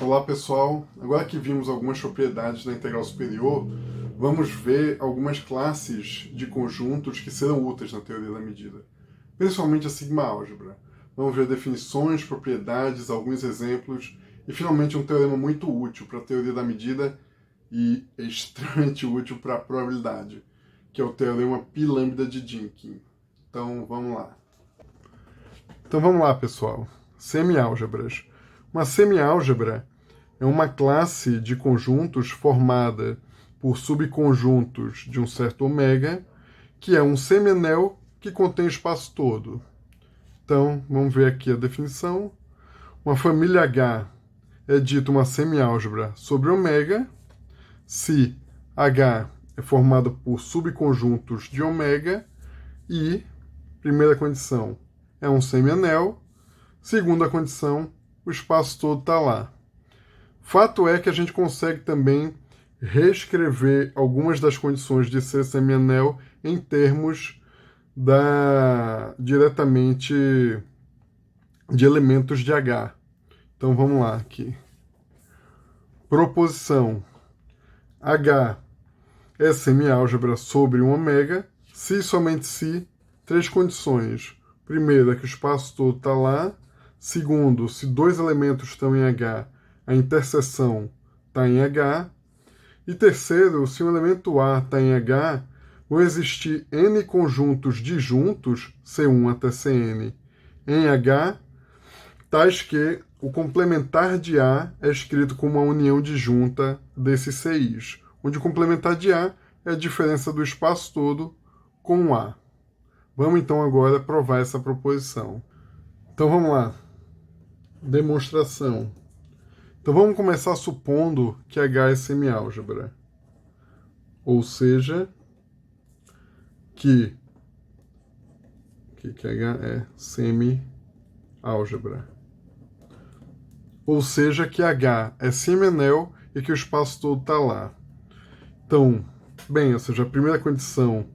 Olá pessoal, agora que vimos algumas propriedades da integral superior, vamos ver algumas classes de conjuntos que serão úteis na teoria da medida, principalmente a sigma-álgebra. Vamos ver definições, propriedades, alguns exemplos e finalmente um teorema muito útil para a teoria da medida e extremamente útil para a probabilidade, que é o teorema π-lambda de Dynkin. Então vamos lá pessoal, semiálgebras. Uma semiálgebra é uma classe de conjuntos formada por subconjuntos de um certo ômega, que é um semianel que contém o espaço todo. Então, vamos ver aqui a definição. Uma família H é dita uma semiálgebra sobre ômega, se H é formada por subconjuntos de ômega e, primeira condição, é um semianel, segunda condição, o espaço todo está lá. Fato é que a gente consegue também reescrever algumas das condições de ser semianel em termos diretamente de elementos de H. Então vamos lá aqui. Proposição H é semiálgebra sobre um ômega, se e somente se, três condições. Primeiro, é que o espaço todo está lá. Segundo, se dois elementos estão em H, a interseção está em H. E terceiro, se um elemento A está em H, vão existir N conjuntos disjuntos, C1 até Cn, em H, tais que o complementar de A é escrito como uma união disjunta desses Cis, onde o complementar de A é a diferença do espaço todo com o A. Vamos então agora provar essa proposição. Então vamos lá. Demonstração. Então vamos começar supondo que H é semiálgebra. Ou seja, que H é semi-álgebra. Ou seja, que H é semianel e que o espaço todo está lá. Então, bem, ou seja, a primeira condição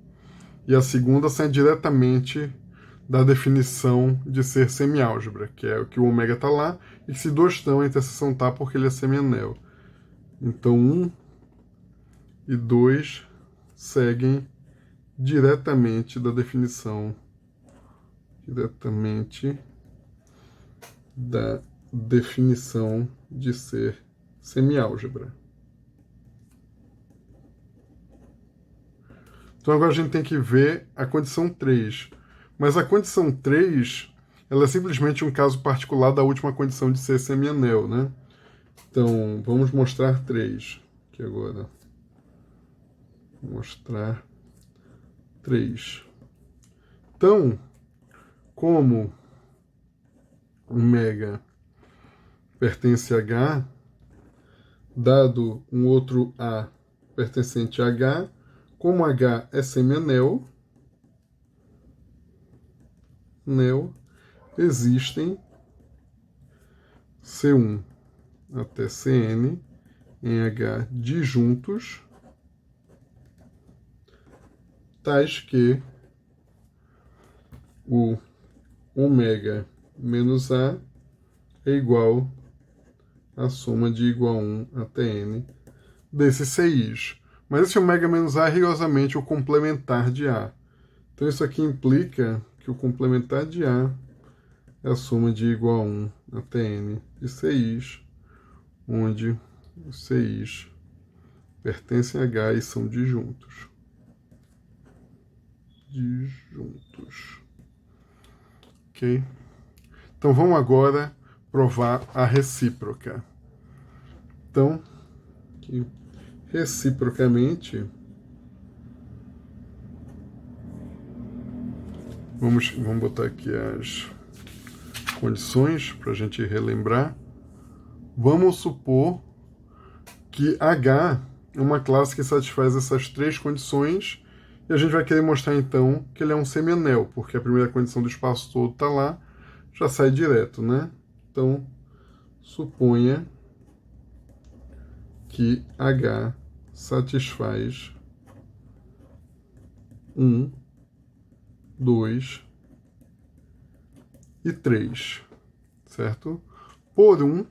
e a segunda saem diretamente da definição de ser semiálgebra, que é que o ômega está lá e que se dois estão, a interseção está porque ele é semianel. Então, 1 e 2 seguem diretamente da definição de ser semiálgebra. Então agora a gente tem que ver a condição 3. Mas a condição 3, ela é simplesmente um caso particular da última condição de ser semianel, né? Então, vamos mostrar 3 aqui agora. Mostrar 3. Então, como ômega pertence a H, dado um outro A pertencente a H, como H é semianel, existem C1 até Cn em H disjuntos, tais que o ômega menos A é igual à soma de igual a 1 até n desses Cis. Mas esse ômega menos A é rigorosamente o complementar de A. Então isso aqui implica que o complementar de A é a soma de igual a 1 até n de Cis, onde os Cis pertencem a H e são disjuntos. Ok? Então vamos agora provar a recíproca. Então, aqui, reciprocamente, vamos botar aqui as condições para a gente relembrar. Vamos supor que H é uma classe que satisfaz essas três condições e a gente vai querer mostrar então que ele é um semianel, porque a primeira condição do espaço todo está lá, já sai direto, né? Então, suponha que H satisfaz 1, 2 e 3, certo? Por 1,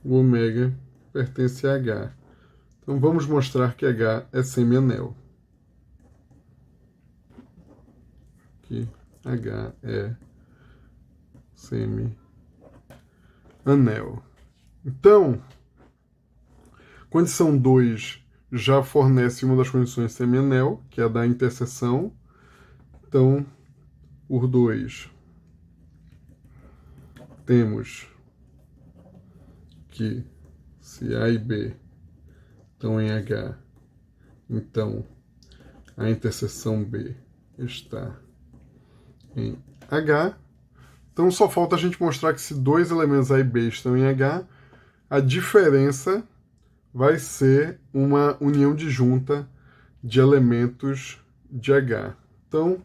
o ômega pertence a H. Então vamos mostrar que H é semianel. Que H é semianel. Então, condição 2 já fornece uma das condições semianel, que é a da interseção. Então, por 2, temos que se A e B estão em H, então a interseção B está em H. Então só falta a gente mostrar que se dois elementos A e B estão em H, a diferença vai ser uma união disjunta de elementos de H. Então,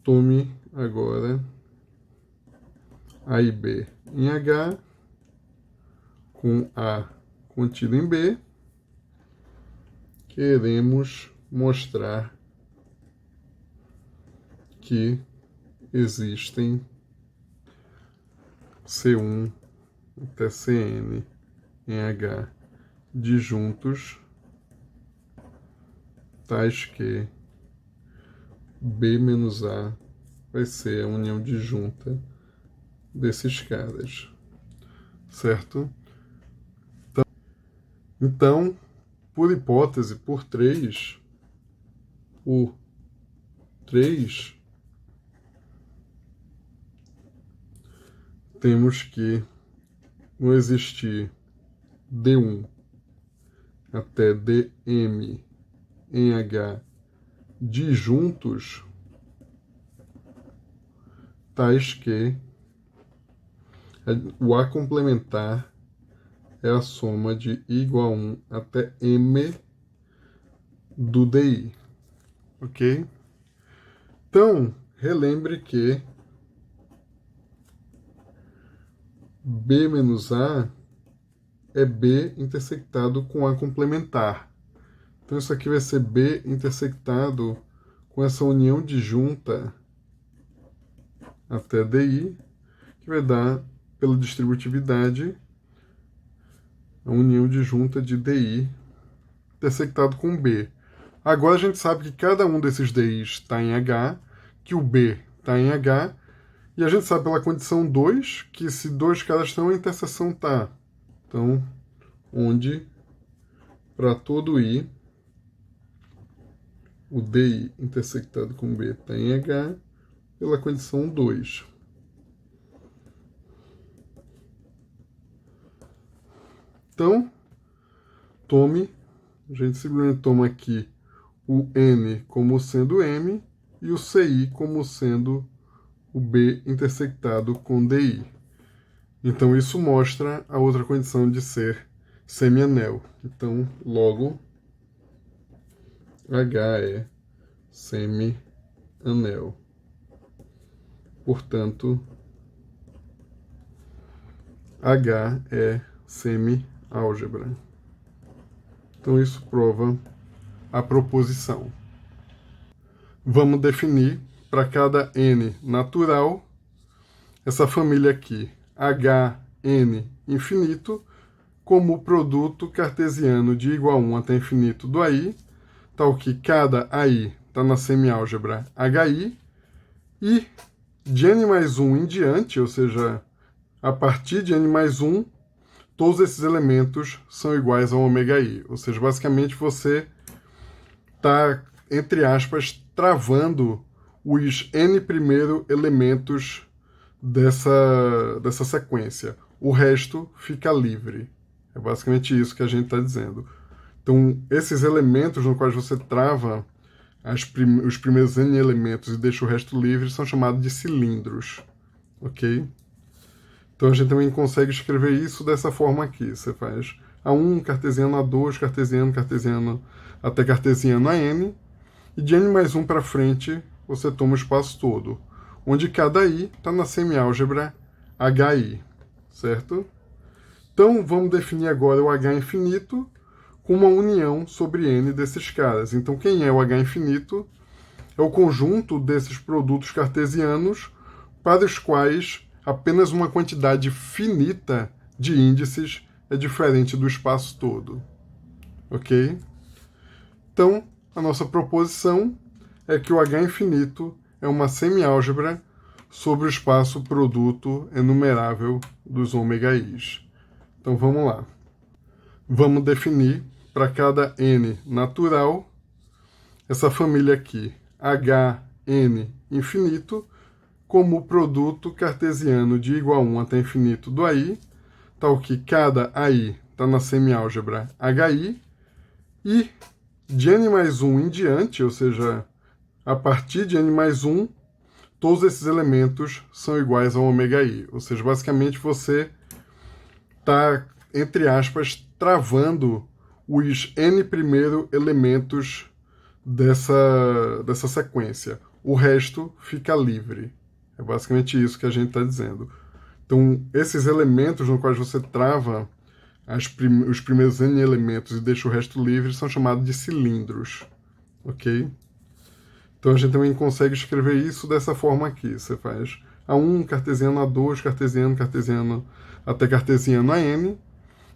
tome agora A e B em H, com A contido em B, queremos mostrar que existem C1 até Cn em H disjuntos, tais que B menos A vai ser a união disjunta desses caras, certo? Então, por hipótese, por 3, temos que não existir D1 até Dm em H disjuntos, tais que o A complementar é a soma de I igual a 1 até M do DI, ok? Então, relembre que B menos A é B intersectado com A complementar. Então, isso aqui vai ser B intersectado com essa união disjunta até DI, que vai dar, pela distributividade, a união disjunta de DI intersectado com B. Agora a gente sabe que cada um desses DIs está em H, que o B está em H, e a gente sabe pela condição 2 que se dois caras estão, a interseção está. Então, onde para todo I, o DI intersectado com B está em H, pela condição 2. Então, a gente simplesmente toma aqui o N como sendo M e o CI como sendo o B intersectado com DI. Então, isso mostra a outra condição de ser semianel. Então, logo, H é semianel. Portanto, H é semiálgebra. Então, isso prova a proposição. Vamos definir para cada N natural essa família aqui, Hn infinito, como produto cartesiano de igual a 1 até infinito do AI, tal que cada AI está na semiálgebra HI, e de n mais 1 em diante, ou seja, a partir de n mais 1, todos esses elementos são iguais ao ômega i. Ou seja, basicamente você está, entre aspas, travando os n primeiro elementos dessa sequência. O resto fica livre. É basicamente isso que a gente está dizendo. Então, esses elementos no quais você trava os primeiros n elementos e deixa o resto livre são chamados de cilindros. Ok? Então a gente também consegue escrever isso dessa forma aqui. Você faz A1 cartesiano, A2 cartesiano, cartesiano, até cartesiano a n. E de n mais 1 para frente, você toma o espaço todo, onde cada i está na semiálgebra HI, certo? Então vamos definir agora o H infinito com uma união sobre n desses caras. Então quem é o H infinito? É o conjunto desses produtos cartesianos para os quais apenas uma quantidade finita de índices é diferente do espaço todo. Ok? Então, a nossa proposição é que o H infinito é uma semiálgebra sobre o espaço produto enumerável dos ômega i's. Então, vamos lá. Vamos definir para cada n natural essa família aqui, Hn infinito, como o produto cartesiano de igual a 1 até infinito do AI, tal que cada AI está na semiálgebra HI, e de n mais 1 em diante, ou seja, a partir de n mais 1, todos esses elementos são iguais ao ômega i. Ou seja, basicamente você está, entre aspas, travando os n primeiro elementos dessa sequência. O resto fica livre. É basicamente isso que a gente está dizendo. Então, esses elementos no quais você trava os primeiros n elementos e deixa o resto livre são chamados de cilindros. Ok? Então, a gente também consegue escrever isso dessa forma aqui. Você faz A1, cartesiano, A2, cartesiano, cartesiano, até cartesiano a n.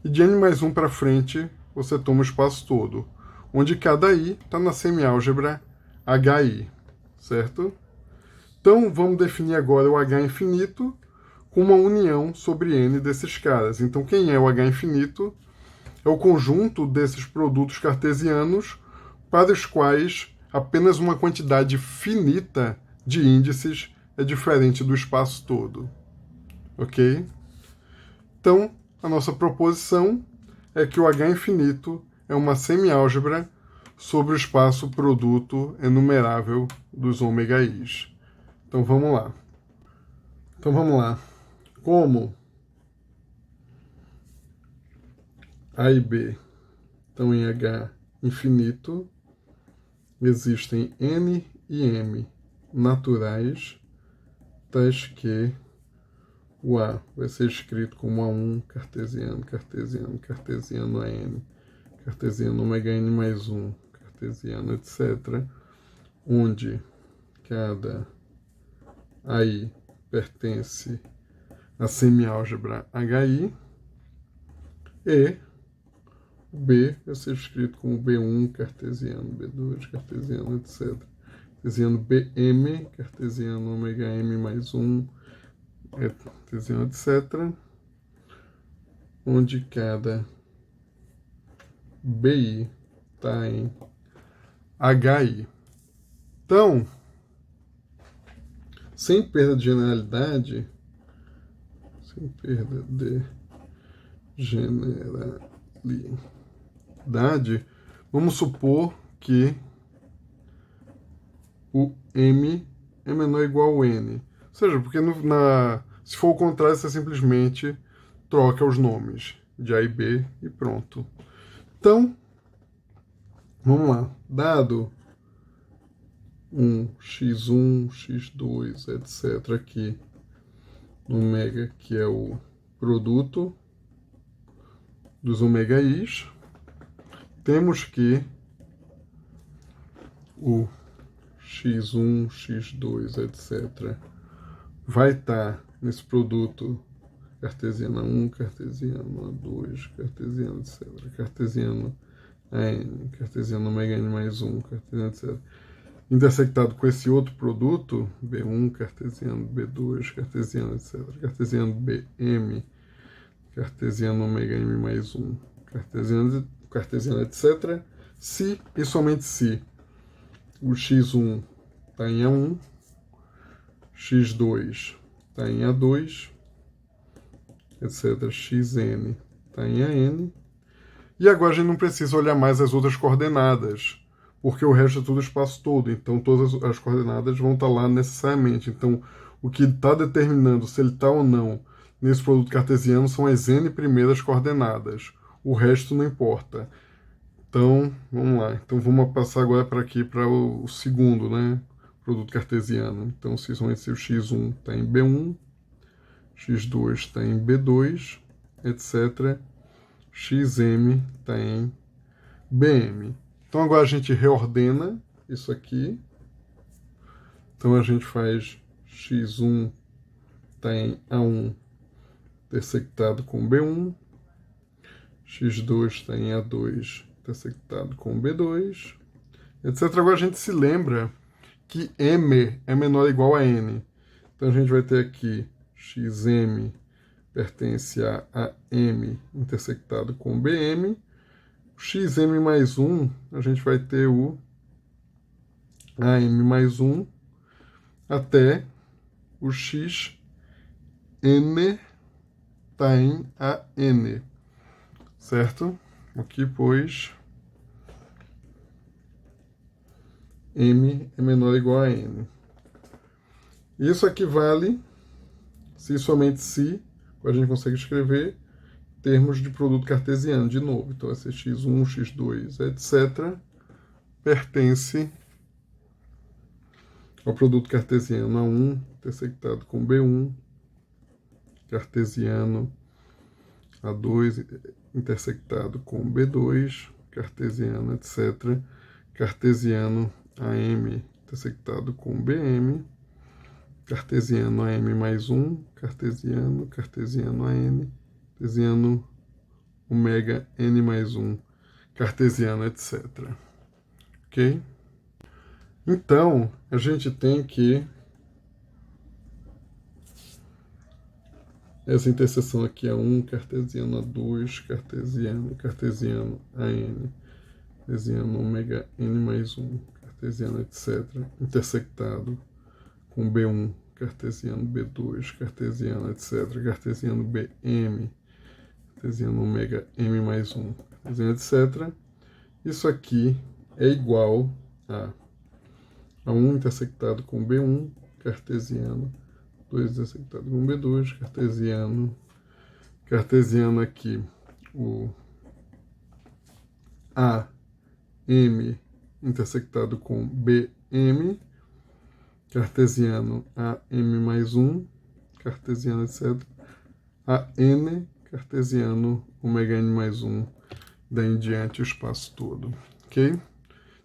E de n mais 1 para frente, você toma o espaço todo, onde cada i está na semiálgebra HI, certo? Então, vamos definir agora o H infinito com uma união sobre n desses caras. Então, quem é o H infinito? É o conjunto desses produtos cartesianos para os quais apenas uma quantidade finita de índices é diferente do espaço todo. Ok? Então, a nossa proposição é que o H infinito é uma semiálgebra sobre o espaço produto enumerável dos ômega i's. Então vamos lá. Como A e B estão em H infinito, existem N e M naturais, tais que o A vai ser escrito como A1 cartesiano, cartesiano, cartesiano a N, cartesiano ômega N mais 1, cartesiano, etc., onde cada AI pertence à semiálgebra HI, e o B vai ser escrito como B1 cartesiano, B2 cartesiano, etc. Cartesiano BM, cartesiano ômega M mais 1, cartesiano, etc. Onde cada BI está em HI. Então, sem perda de generalidade, vamos supor que o M é menor ou igual ao N. Ou seja, porque se for o contrário, você simplesmente troca os nomes de A e B e pronto. Então, vamos lá. Dado um x1, x2, etc. aqui no ômega, que é o produto dos ômega i's, temos que o x1, x2, etc. vai estar nesse produto cartesiano A1, cartesiano A2, cartesiano, etc. Cartesiano AN, cartesiano ômega N mais 1, cartesiano, etc. Intersectado com esse outro produto, B1, cartesiano, B2, cartesiano, etc. Cartesiano BM, cartesiano ômega M mais 1, cartesiano, etc. Se e somente se o x1 está em A1, x2 está em A2, etc. xn está em AN. E agora a gente não precisa olhar mais as outras coordenadas, porque o resto é tudo espaço todo. Então todas as coordenadas vão estar lá necessariamente. Então o que está determinando se ele está ou não nesse produto cartesiano são as n primeiras coordenadas. O resto não importa. Então, vamos lá. Então, vamos passar agora para aqui, para o segundo, né? Produto cartesiano. Então, se o x1 está em B1, x2 está em B2, etc. xm está em BM. Então, agora a gente reordena isso aqui. Então, a gente faz x1 está em A1, intersectado com B1, x2 está em A2 intersectado com B2, etc. Agora a gente se lembra que M é menor ou igual a N. Então a gente vai ter aqui xm pertence a AM intersectado com BM. O xm mais 1, a gente vai ter o AM mais 1 até o xn está em AN, certo? Aqui, pois, M é menor ou igual a N. Isso aqui vale se somente se, a gente consegue escrever termos de produto cartesiano de novo. Então, esse x1, x2, etc., pertence ao produto cartesiano A1 intersectado com B1, cartesiano A2 intersectado com B2, cartesiano, etc., cartesiano AM intersectado com BM, cartesiano AM mais 1, cartesiano, cartesiano AN, cartesiano ômega N mais 1, cartesiano, etc. Ok? Então, a gente tem que essa interseção aqui é 1, cartesiano A2, cartesiano AN, cartesiano ômega N mais 1, cartesiano, etc., intersectado com B1, cartesiano B2, cartesiano, etc., cartesiano BM, cartesiano ômega M mais 1, cartesiano, etc. Isso aqui é igual a A1 intersectado com B1, cartesiano, 2 intersectado com B2, cartesiano aqui, o AM intersectado com BM, cartesiano AM mais 1, cartesiano, etc., AN, cartesiano ômega N mais 1, daí em diante o espaço todo, ok?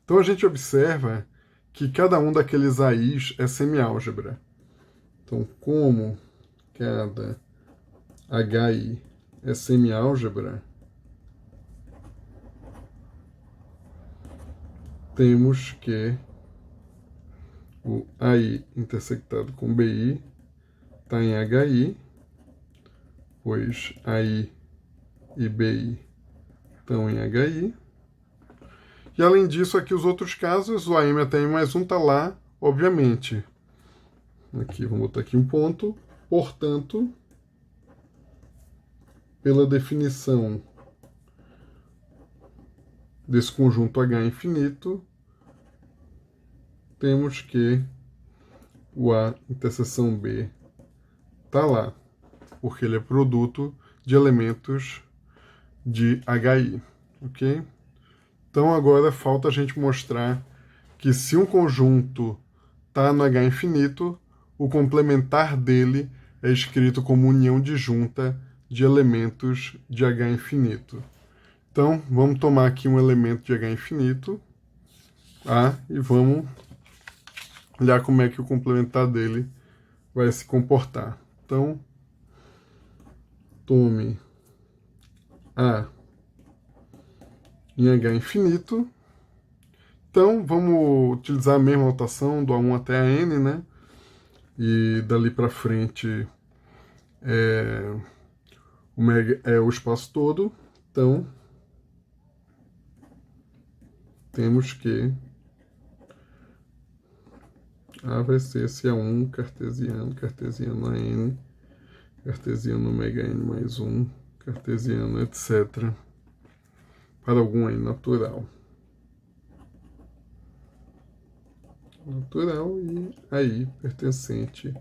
Então a gente observa que cada um daqueles AIs é semiálgebra. Então, como cada HI é semiálgebra, temos que o AI intersectado com BI está em HI, pois AI e BI estão em HI. E além disso, aqui os outros casos, o AM até M mais 1 está lá, obviamente. Aqui, vamos botar aqui um ponto. Portanto, pela definição desse conjunto H infinito, temos que o A interseção B está lá, porque ele é produto de elementos de HI, ok? Então agora falta a gente mostrar que se um conjunto está no H infinito, o complementar dele é escrito como união disjunta de elementos de H infinito. Então, vamos tomar aqui um elemento de H infinito, A, e vamos olhar como é que o complementar dele vai se comportar. Então, tome A em H infinito. Então, vamos utilizar a mesma notação do A1 até a N, né? E dali para frente o espaço todo. Então, temos que A vai ser esse A1 cartesiano, cartesiano AN, cartesiano ômega N mais 1, cartesiano, etc., para algum N natural. Natural e aí pertencente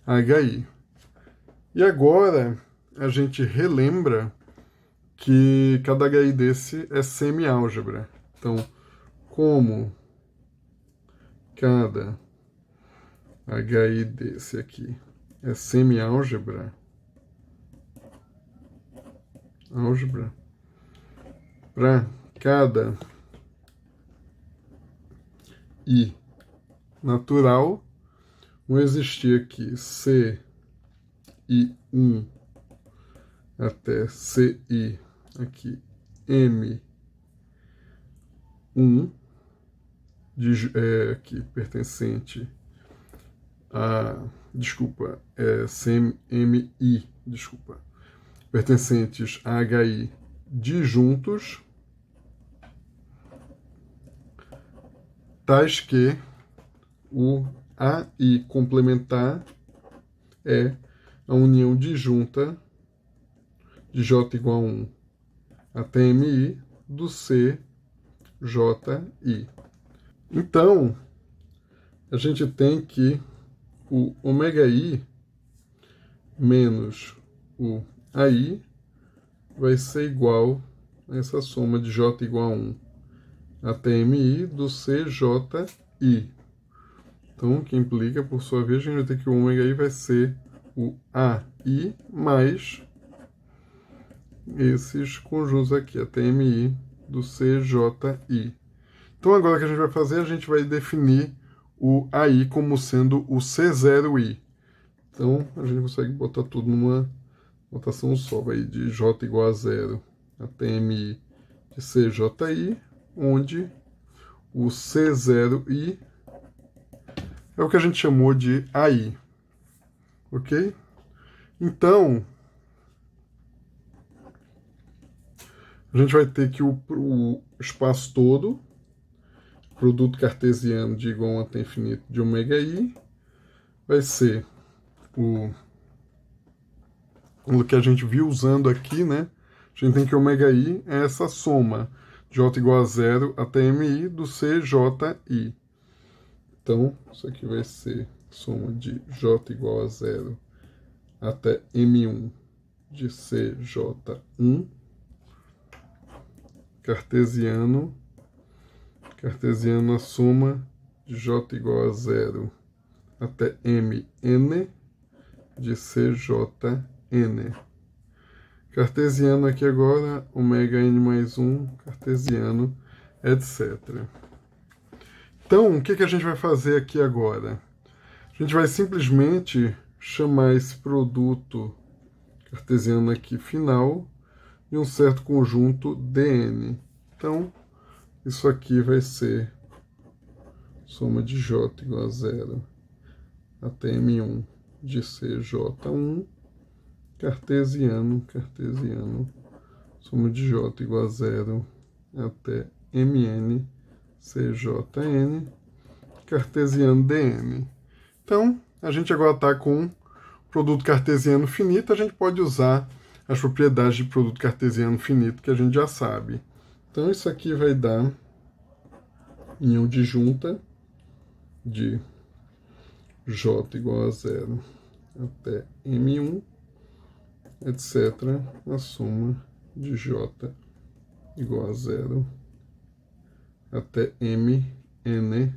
a HI. E agora a gente relembra que cada HI desse é semiálgebra. Então, como cada HI desse aqui é semiálgebra, álgebra, para cada I natural, vão existir aqui C I1 até CI, aqui, M1, aqui, pertencente a, desculpa, CMI, desculpa, pertencentes a HI disjuntos, tais que o AI complementar é a união disjunta de J igual a 1 até MI do CJI. Então, a gente tem que o ômega I menos o AI vai ser igual a essa soma de J igual a 1 até MI do CJI. Então, que implica, por sua vez, a gente vai ter que o ômega I vai ser o AI mais esses conjuntos aqui, até MI do CJI. Então, agora o que a gente vai fazer, a gente vai definir o AI como sendo o C0I. Então, a gente consegue botar tudo numa notação só, vai de J igual a 0 até MI de CJI, onde o C0I é o que a gente chamou de AI, ok? Então, a gente vai ter que o espaço todo, produto cartesiano de igual a 1 até infinito de ômega I, vai ser o que a gente viu usando aqui, né? A gente tem que ômega I é essa soma, J igual a 0 até MI do CJI. Então, isso aqui vai ser soma de J igual a 0 até M1 de CJ1, cartesiano a soma de J igual a 0 até Mn de CJN. Cartesiano aqui agora, ômega n mais 1, cartesiano, etc. Então, o que a gente vai fazer aqui agora? A gente vai simplesmente chamar esse produto cartesiano aqui final de um certo conjunto Dn. Então, isso aqui vai ser soma de J igual a 0 até M1 de CJ1, cartesiano, soma de J igual a 0 até Mn, CJN, cartesiano Dn. Então, a gente agora está com produto cartesiano finito, a gente pode usar as propriedades de produto cartesiano finito que a gente já sabe. Então, isso aqui vai dar união disjunta de J igual a 0 até M1, etc., a soma de J igual a 0 até Mn,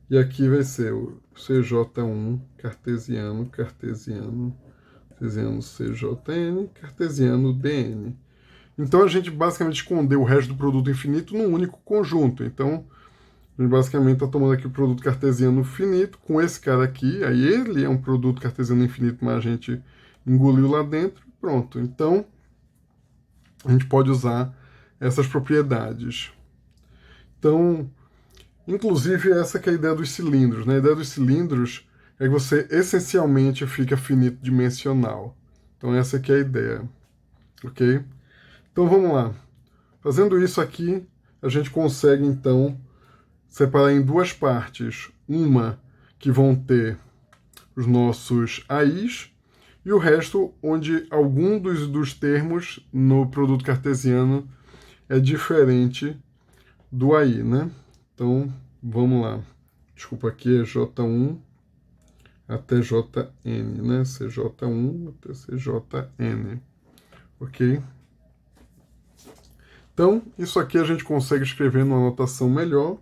e aqui vai ser o CJ1 cartesiano, CJN, cartesiano Dn. Então a gente basicamente escondeu o resto do produto infinito num único conjunto. Então a gente basicamente está tomando aqui o produto cartesiano finito com esse cara aqui. Aí ele é um produto cartesiano infinito, mas a gente engoliu lá dentro. Pronto. Então a gente pode usar essas propriedades. Então, inclusive essa que é a ideia dos cilindros, né? A ideia dos cilindros é que você essencialmente fica finito dimensional. Então essa aqui é a ideia, ok? Então vamos lá. Fazendo isso aqui, a gente consegue então separar em duas partes. Uma que vão ter os nossos AIs e o resto onde algum dos termos no produto cartesiano é diferente do AI, né? Então, vamos lá. Desculpa, aqui é J1 até Jn, né? CJ1 até CJN, ok? Então, isso aqui a gente consegue escrever numa notação melhor.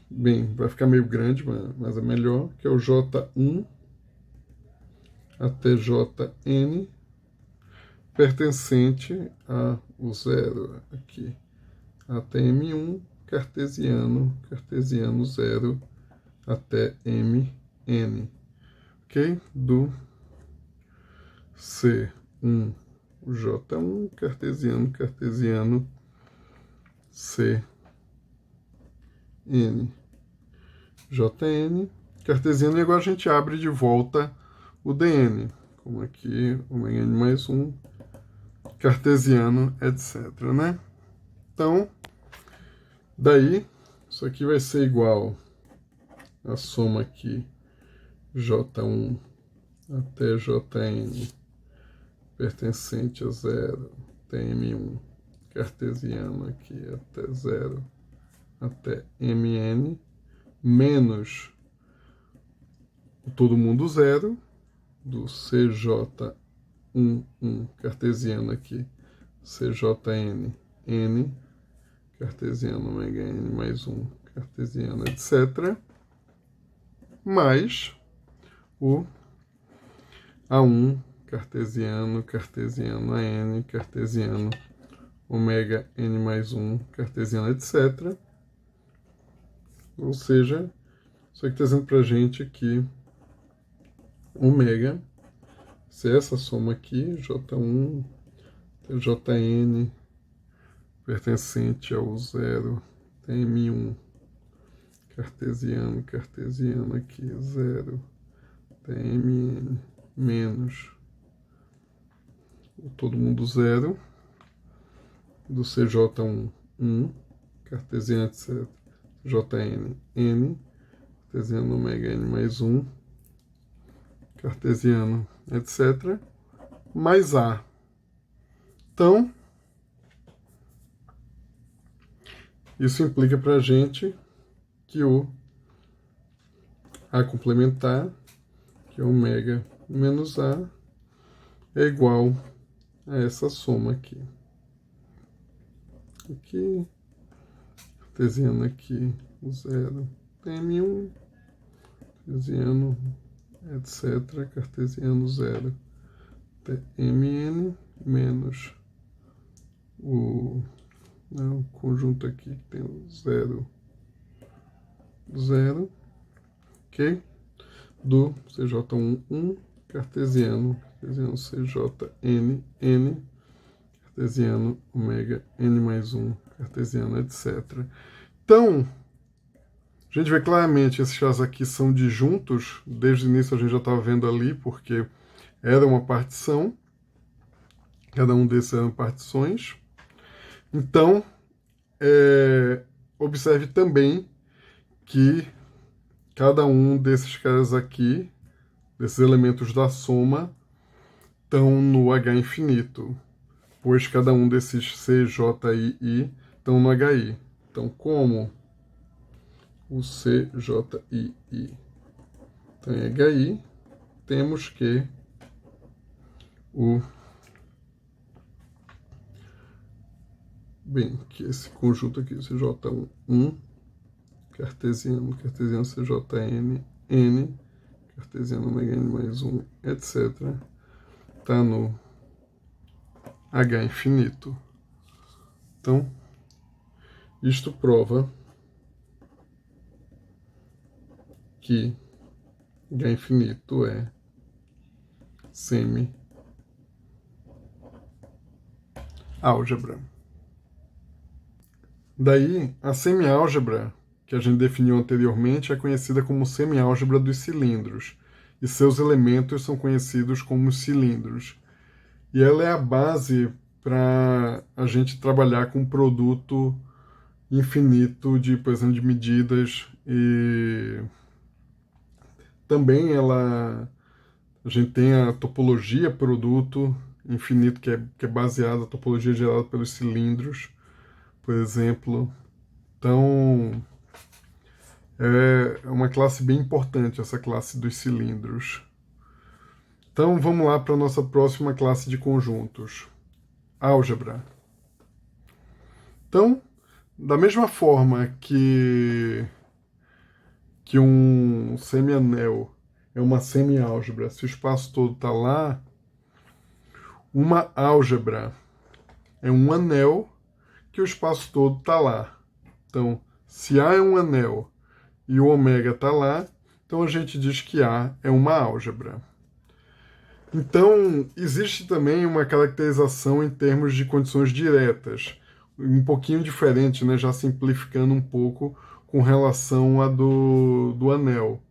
Bem, vai ficar meio grande, mas é melhor, que é o J1 até Jn, pertencente a o 0 aqui, até M1, cartesiano 0 até Mn, ok? Do C1 1, J1, cartesiano, C, N, JN, cartesiano, e agora a gente abre de volta o DN, como aqui, ômega n mais 1, cartesiano, etc, né? Então, daí, isso aqui vai ser igual a soma aqui, J1 até Jn, pertencente a 0, TM1, cartesiano aqui até 0, até Mn, menos o todo mundo 0, do CJ11, cartesiano aqui, CJN, N, cartesiano ômega n mais 1, cartesiano, etc., mais o A1, cartesiano, AN, cartesiano, ômega n mais 1, cartesiano, etc. Ou seja, isso aqui está dizendo para a gente que ômega, se essa soma aqui, J1, Jn, pertencente ao 0, TM1, cartesiano aqui, 0, TMN, menos todo mundo 0, do CJ1, 1, cartesiano, etc., JN, N, cartesiano ômega n mais 1, cartesiano, etc., mais A. Então, isso implica para a gente que o A complementar, que é ômega menos A, é igual a essa soma aqui. Aqui, cartesiano aqui, 0, TM1, cartesiano, etc., cartesiano 0, TMN, menos o conjunto aqui que tem o 0, 0, ok? Do CJ1, 1, cartesiano CJN, N, cartesiano ômega n mais 1, cartesiano, etc. Então, a gente vê claramente esses casos aqui são disjuntos, desde o início a gente já estava vendo ali, porque era uma partição, cada um desses eram partições. Então, observe também que cada um desses caras aqui, desses elementos da soma, estão no H infinito, pois cada um desses C, J e I estão no HI. Então, como o C, J e I estão em HI, temos que que esse conjunto aqui, CJ1, 1, cartesiano CJN, N, cartesiano ômega n mais 1, etc., está no H infinito. Então, isto prova que H infinito é semi-álgebra. Daí, a semi-álgebra, que a gente definiu anteriormente, é conhecida como semi-álgebra dos cilindros, e seus elementos são conhecidos como cilindros. E ela é a base para a gente trabalhar com um produto infinito de, por exemplo, de medidas, e também a gente tem a topologia produto infinito, que é baseada na topologia gerada pelos cilindros, por exemplo. Então, é uma classe bem importante, essa classe dos cilindros. Então, vamos lá para a nossa próxima classe de conjuntos. Álgebra. Então, da mesma forma que um semianel é uma semi-álgebra, se o espaço todo está lá, uma álgebra é um anel que o espaço todo está lá. Então, se A é um anel e o ômega está lá, então a gente diz que A é uma álgebra. Então, existe também uma caracterização em termos de condições diretas, um pouquinho diferente, né, já simplificando um pouco com relação à do anel.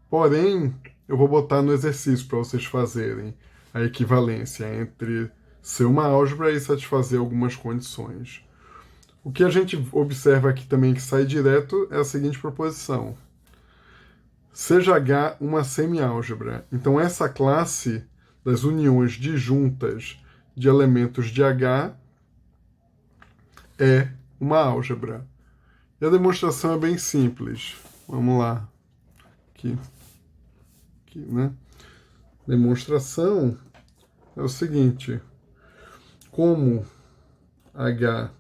Porém, eu vou botar no exercício para vocês fazerem a equivalência entre ser uma álgebra e satisfazer algumas condições. O que a gente observa aqui também que sai direto é a seguinte proposição. Seja H uma semiálgebra. Então, essa classe das uniões disjuntas de elementos de H é uma álgebra. E a demonstração é bem simples. Vamos lá. Aqui, né? Demonstração é o seguinte. Como H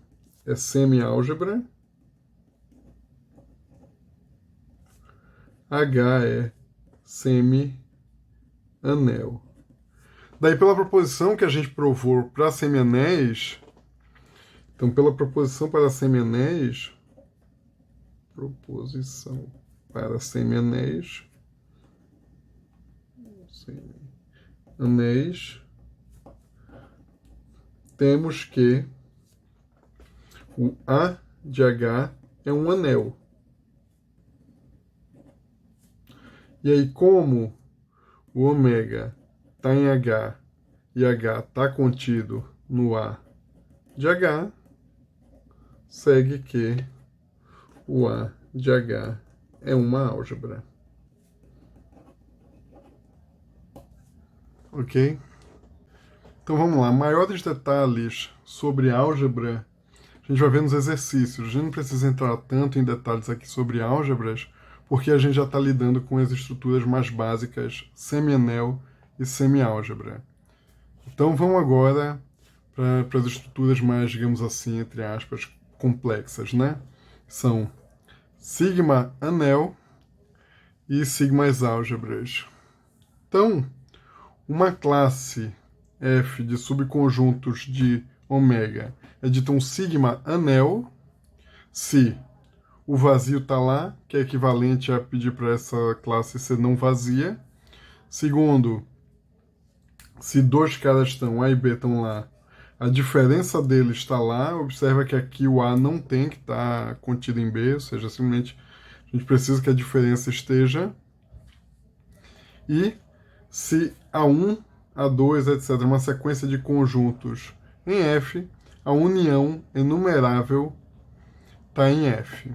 é semiálgebra, H é semi-anel. Daí, pela proposição que a gente provou para semianéis, então, pela proposição para semianéis, proposição para semianéis, temos que o A de H é um anel. E aí, como o ômega está em H e H está contido no A de H, segue que o A de H é uma álgebra. Ok? Então vamos lá. Maiores detalhes sobre álgebra a gente vai ver nos exercícios. A gente não precisa entrar tanto em detalhes aqui sobre álgebras, porque a gente já está lidando com as estruturas mais básicas, semianel e semiálgebra. Então vamos agora para as estruturas mais, digamos assim, entre aspas, complexas, né? São sigma anel e sigmas álgebras. Então, uma classe F de subconjuntos de ômega é dita um sigma anel se o vazio está lá, que é equivalente a pedir para essa classe ser não vazia. Segundo, se dois caras estão, A e B estão lá, a diferença deles está lá. Observa que aqui o A não tem que estar contido em B, ou seja, simplesmente a gente precisa que a diferença esteja. E se A1, A2, etc., uma sequência de conjuntos em F, a união enumerável está em F.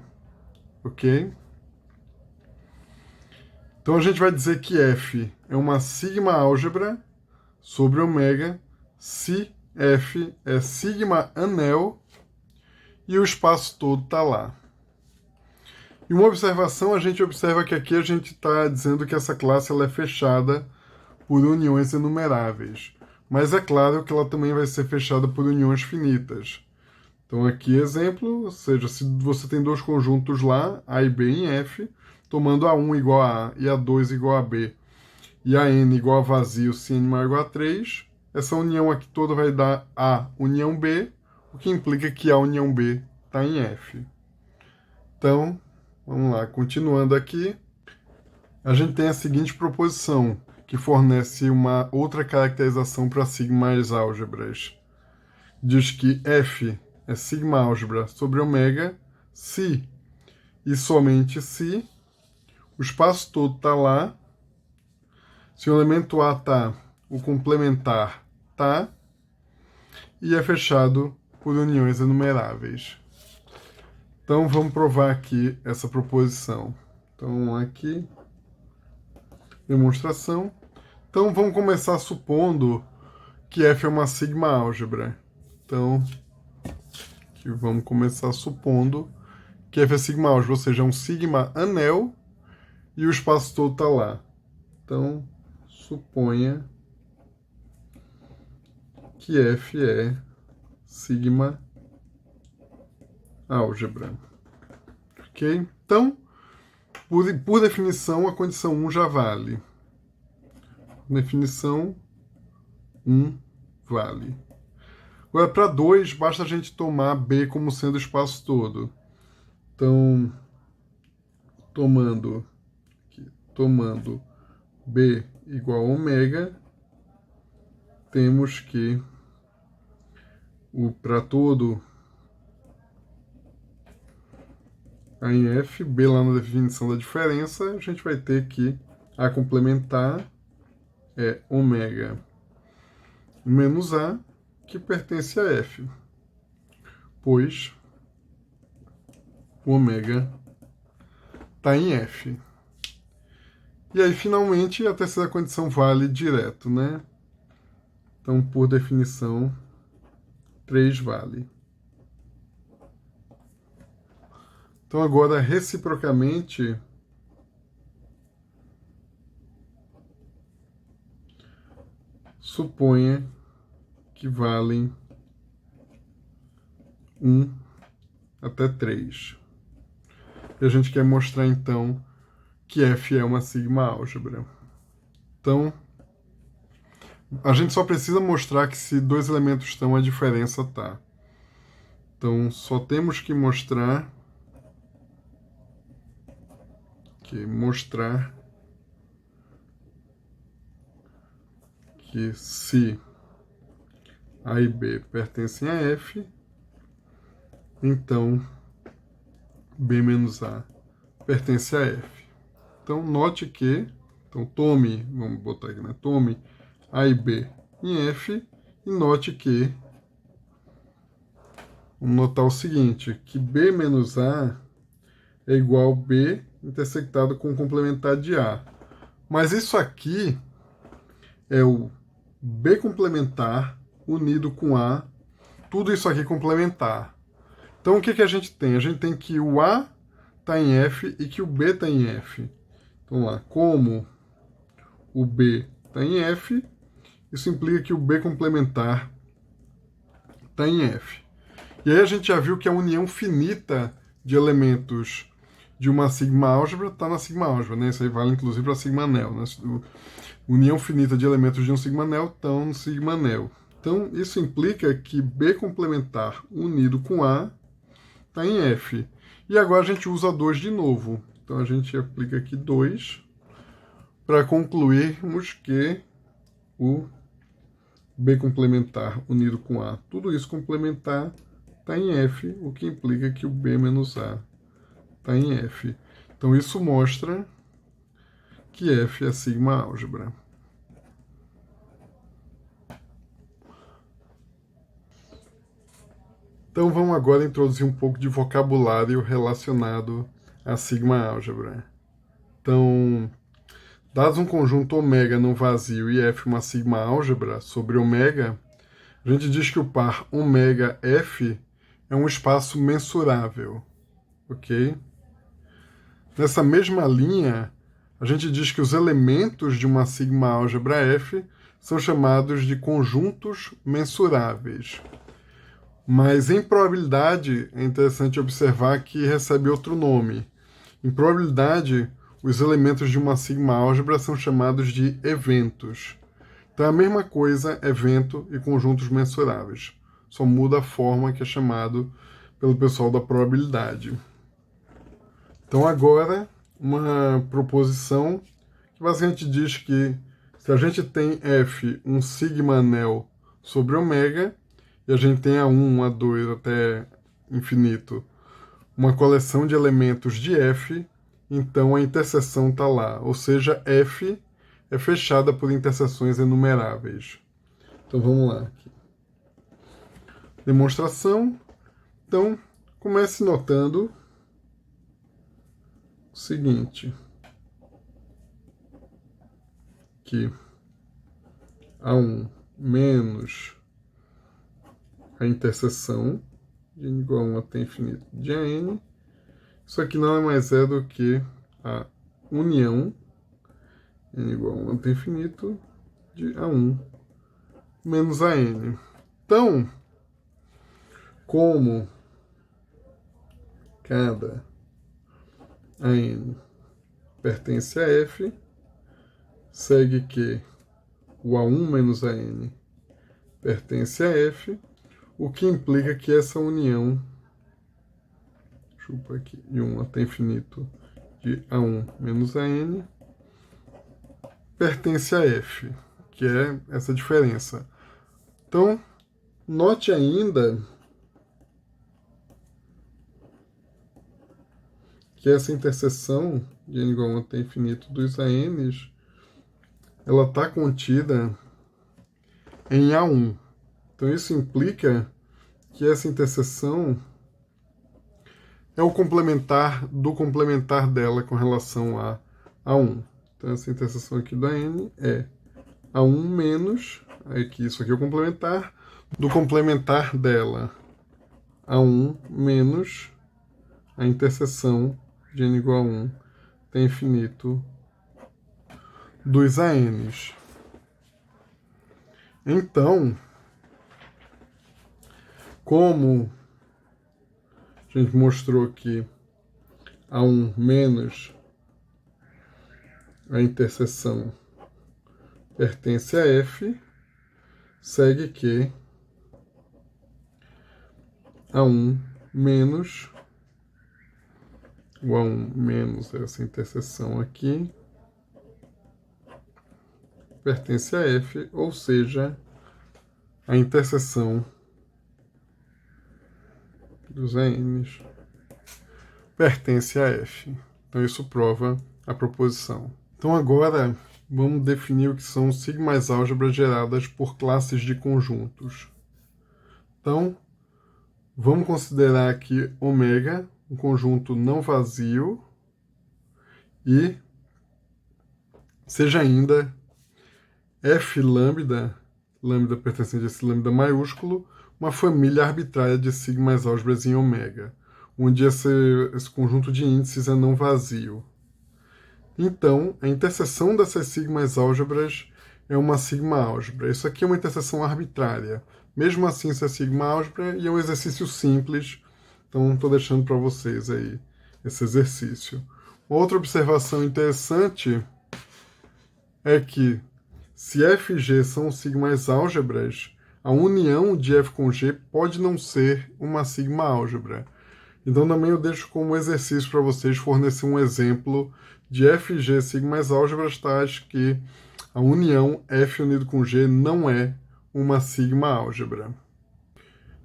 Ok? Então a gente vai dizer que F é uma sigma álgebra sobre ômega se F é sigma anel e o espaço todo está lá. E uma observação, a gente observa que aqui a gente está dizendo que essa classe ela é fechada por uniões enumeráveis. Mas é claro que ela também vai ser fechada por uniões finitas. Então aqui exemplo, ou seja, se você tem dois conjuntos lá, A e B em F, tomando A1 igual a A e A2 igual a B, e a N igual a vazio se N maior ou igual a 3, essa união aqui toda vai dar A união B, o que implica que A união B está em F. Então, vamos lá, continuando aqui, a gente tem a seguinte proposição, que fornece uma outra caracterização para sigmas álgebras. Diz que F é sigma álgebra sobre ômega se e somente se o espaço todo está lá, se o elemento A está, o complementar está, e é fechado por uniões enumeráveis. Então vamos provar aqui essa proposição. Então aqui, demonstração. Então vamos começar supondo que F é uma sigma álgebra. Então, aqui vamos começar supondo que F é sigma álgebra, ou seja, é um sigma anel e o espaço todo está lá. Então, suponha que F é sigma álgebra. Ok? Então, por definição, a condição 1 já vale. Definição 1 vale. Agora, para 2, basta a gente tomar B como sendo o espaço todo. Então, tomando B igual a ômega, temos que para todo A em F, B lá na definição da diferença, a gente vai ter que A complementar é ômega menos A, que pertence a F, pois o ômega está em F. E aí, finalmente, a terceira condição vale direto, né? Então, por definição, 3 vale. Então, agora, reciprocamente, suponha que valem 1 até 3. E a gente quer mostrar, então, que F é uma sigma-álgebra. Então, a gente só precisa mostrar que se dois elementos estão, a diferença tá. Então, só temos que mostrar que se A e B pertencem a F, então B menos A pertence a F. Então, note que, tome, vamos botar aqui, né? Tome A e B em F e note que, vamos notar o seguinte, que B menos A é igual a B intersectado com o complementar de A. Mas isso aqui é o B complementar unido com A, tudo isso aqui complementar. Então, o que a gente tem? A gente tem que o A está em F e que o B está em F. Então, lá, como o B está em F, isso implica que o B complementar está em F. E aí a gente já viu que a união finita de elementos de uma sigma-álgebra está na sigma-álgebra, né? Isso aí vale inclusive para sigma-anel, né? União finita de elementos de um sigma-anel estão no sigma-anel. Então, isso implica que B complementar unido com A está em F. E agora a gente usa 2 de novo. Então, a gente aplica aqui 2 para concluirmos que o B complementar unido com A, tudo isso complementar, está em F, o que implica que o B menos A está em F. Então, isso mostra que F é sigma-álgebra. Então, vamos agora introduzir um pouco de vocabulário relacionado a sigma-álgebra. Então, dados um conjunto ômega no vazio e F uma sigma-álgebra sobre ômega, a gente diz que o par ômega F é um espaço mensurável, ok? Nessa mesma linha, a gente diz que os elementos de uma sigma-álgebra F são chamados de conjuntos mensuráveis. Mas em probabilidade, é interessante observar que recebe outro nome. Em probabilidade, os elementos de uma sigma-álgebra são chamados de eventos. Então é a mesma coisa, evento e conjuntos mensuráveis. Só muda a forma que é chamado pelo pessoal da probabilidade. Então agora, uma proposição que basicamente diz que se a gente tem F um sigma-anel sobre ômega, e a gente tem A1, A2 até infinito, uma coleção de elementos de F, então a interseção está lá. Ou seja, F é fechada por interseções enumeráveis. Então vamos lá. Aqui. Demonstração. Então, comece notando o seguinte, que A1 menos a interseção de n igual a 1 até infinito de AN, isso aqui não é mais do que a união n igual a 1 até infinito de A1 menos AN. Então, como cada AN pertence a F, segue que o A1 menos AN pertence a F, o que implica que essa união, deixa eu pôr aqui, de 1 até infinito de A1 menos AN, pertence a F, que é essa diferença. Então, note ainda que essa interseção de n igual a 1 até infinito dos ANs, ela está contida em A1. Então, isso implica que essa interseção é o complementar do complementar dela com relação a A1. Então, essa interseção aqui da N é A1 menos, aqui, isso aqui é o complementar, do complementar dela, A1 menos a interseção de N igual a 1 até infinito dos ANs. Então, como a gente mostrou aqui, A1 menos a interseção pertence a F, segue que A1 menos o A1 menos essa interseção aqui pertence a F, ou seja, a interseção dos ANs pertence a F. Então isso prova a proposição. Então agora vamos definir o que são sigmas álgebras geradas por classes de conjuntos. Então, vamos considerar aqui ômega, um conjunto não vazio, e seja ainda F lambda, lambda pertencente a esse lambda maiúsculo, uma família arbitrária de sigmas álgebras em ômega, onde esse conjunto de índices é não vazio. Então, a interseção dessas sigmas álgebras é uma sigma álgebra. Isso aqui é uma interseção arbitrária. Mesmo assim, isso é sigma álgebra e é um exercício simples. Então, estou deixando para vocês aí esse exercício. Outra observação interessante é que, se F e G são sigmas álgebras, a união de F com G pode não ser uma sigma álgebra. Então, também eu deixo como exercício para vocês fornecer um exemplo de F e G sigmas álgebras tais que a união F unido com G não é uma sigma álgebra.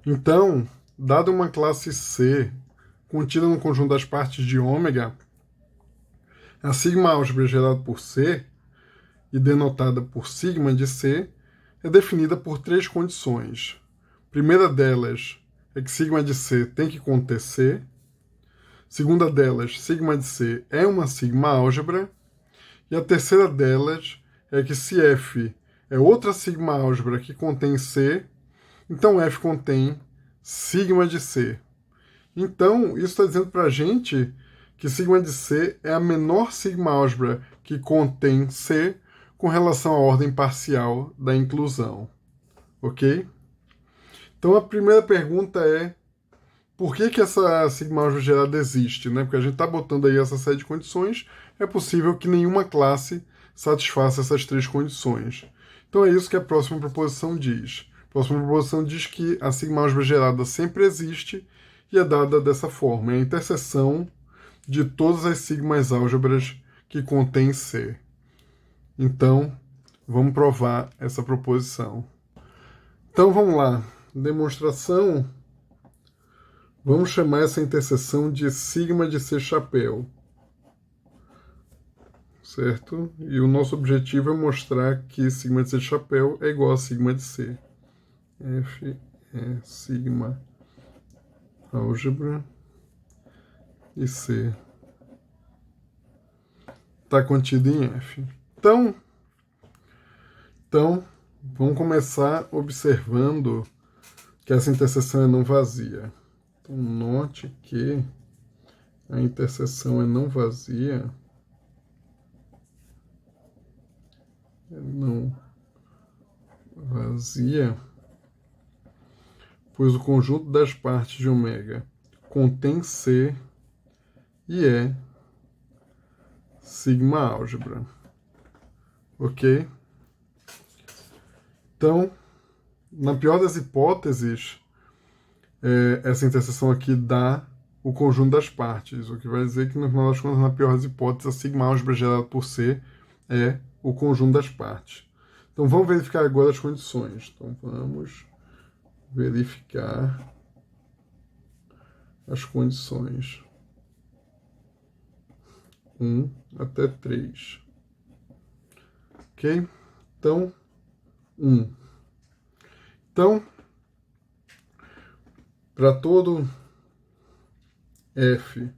Então, dada uma classe C contida no conjunto das partes de ômega, a sigma álgebra gerada por C e denotada por sigma de C é definida por três condições. A primeira delas é que sigma de C tem que conter C. Segunda delas, sigma de C é uma sigma álgebra. E a terceira delas é que se F é outra sigma álgebra que contém C, então F contém sigma de C. Então, isso está dizendo para a gente que sigma de C é a menor sigma álgebra que contém C com relação à ordem parcial da inclusão. Ok? Então, a primeira pergunta é: por que essa sigma álgebra gerada existe? Né? Porque a gente está botando aí essa série de condições, é possível que nenhuma classe satisfaça essas três condições. Então é isso que a próxima proposição diz. A próxima proposição diz que a sigma álgebra gerada sempre existe e é dada dessa forma. É a interseção de todas as sigmas álgebras que contêm C. Então, vamos provar essa proposição. Então vamos lá. Demonstração. Vamos chamar essa interseção de sigma de C chapéu. Certo? E o nosso objetivo é mostrar que sigma de C chapéu é igual a sigma de C. F é sigma álgebra e C está contido em F. Então, vamos começar observando que essa interseção é não vazia. Então, note que a interseção é não vazia. Pois o conjunto das partes de ômega contém C e é sigma álgebra. Ok? Então, na pior das hipóteses, essa interseção aqui dá o conjunto das partes, o que vai dizer que, no final das contas, na pior das hipóteses, a sigma álgebra gerada por C é o conjunto das partes. Então vamos verificar agora as condições. Então vamos verificar as condições. 1 até 3. Ok? Então, 1. Então, para todo F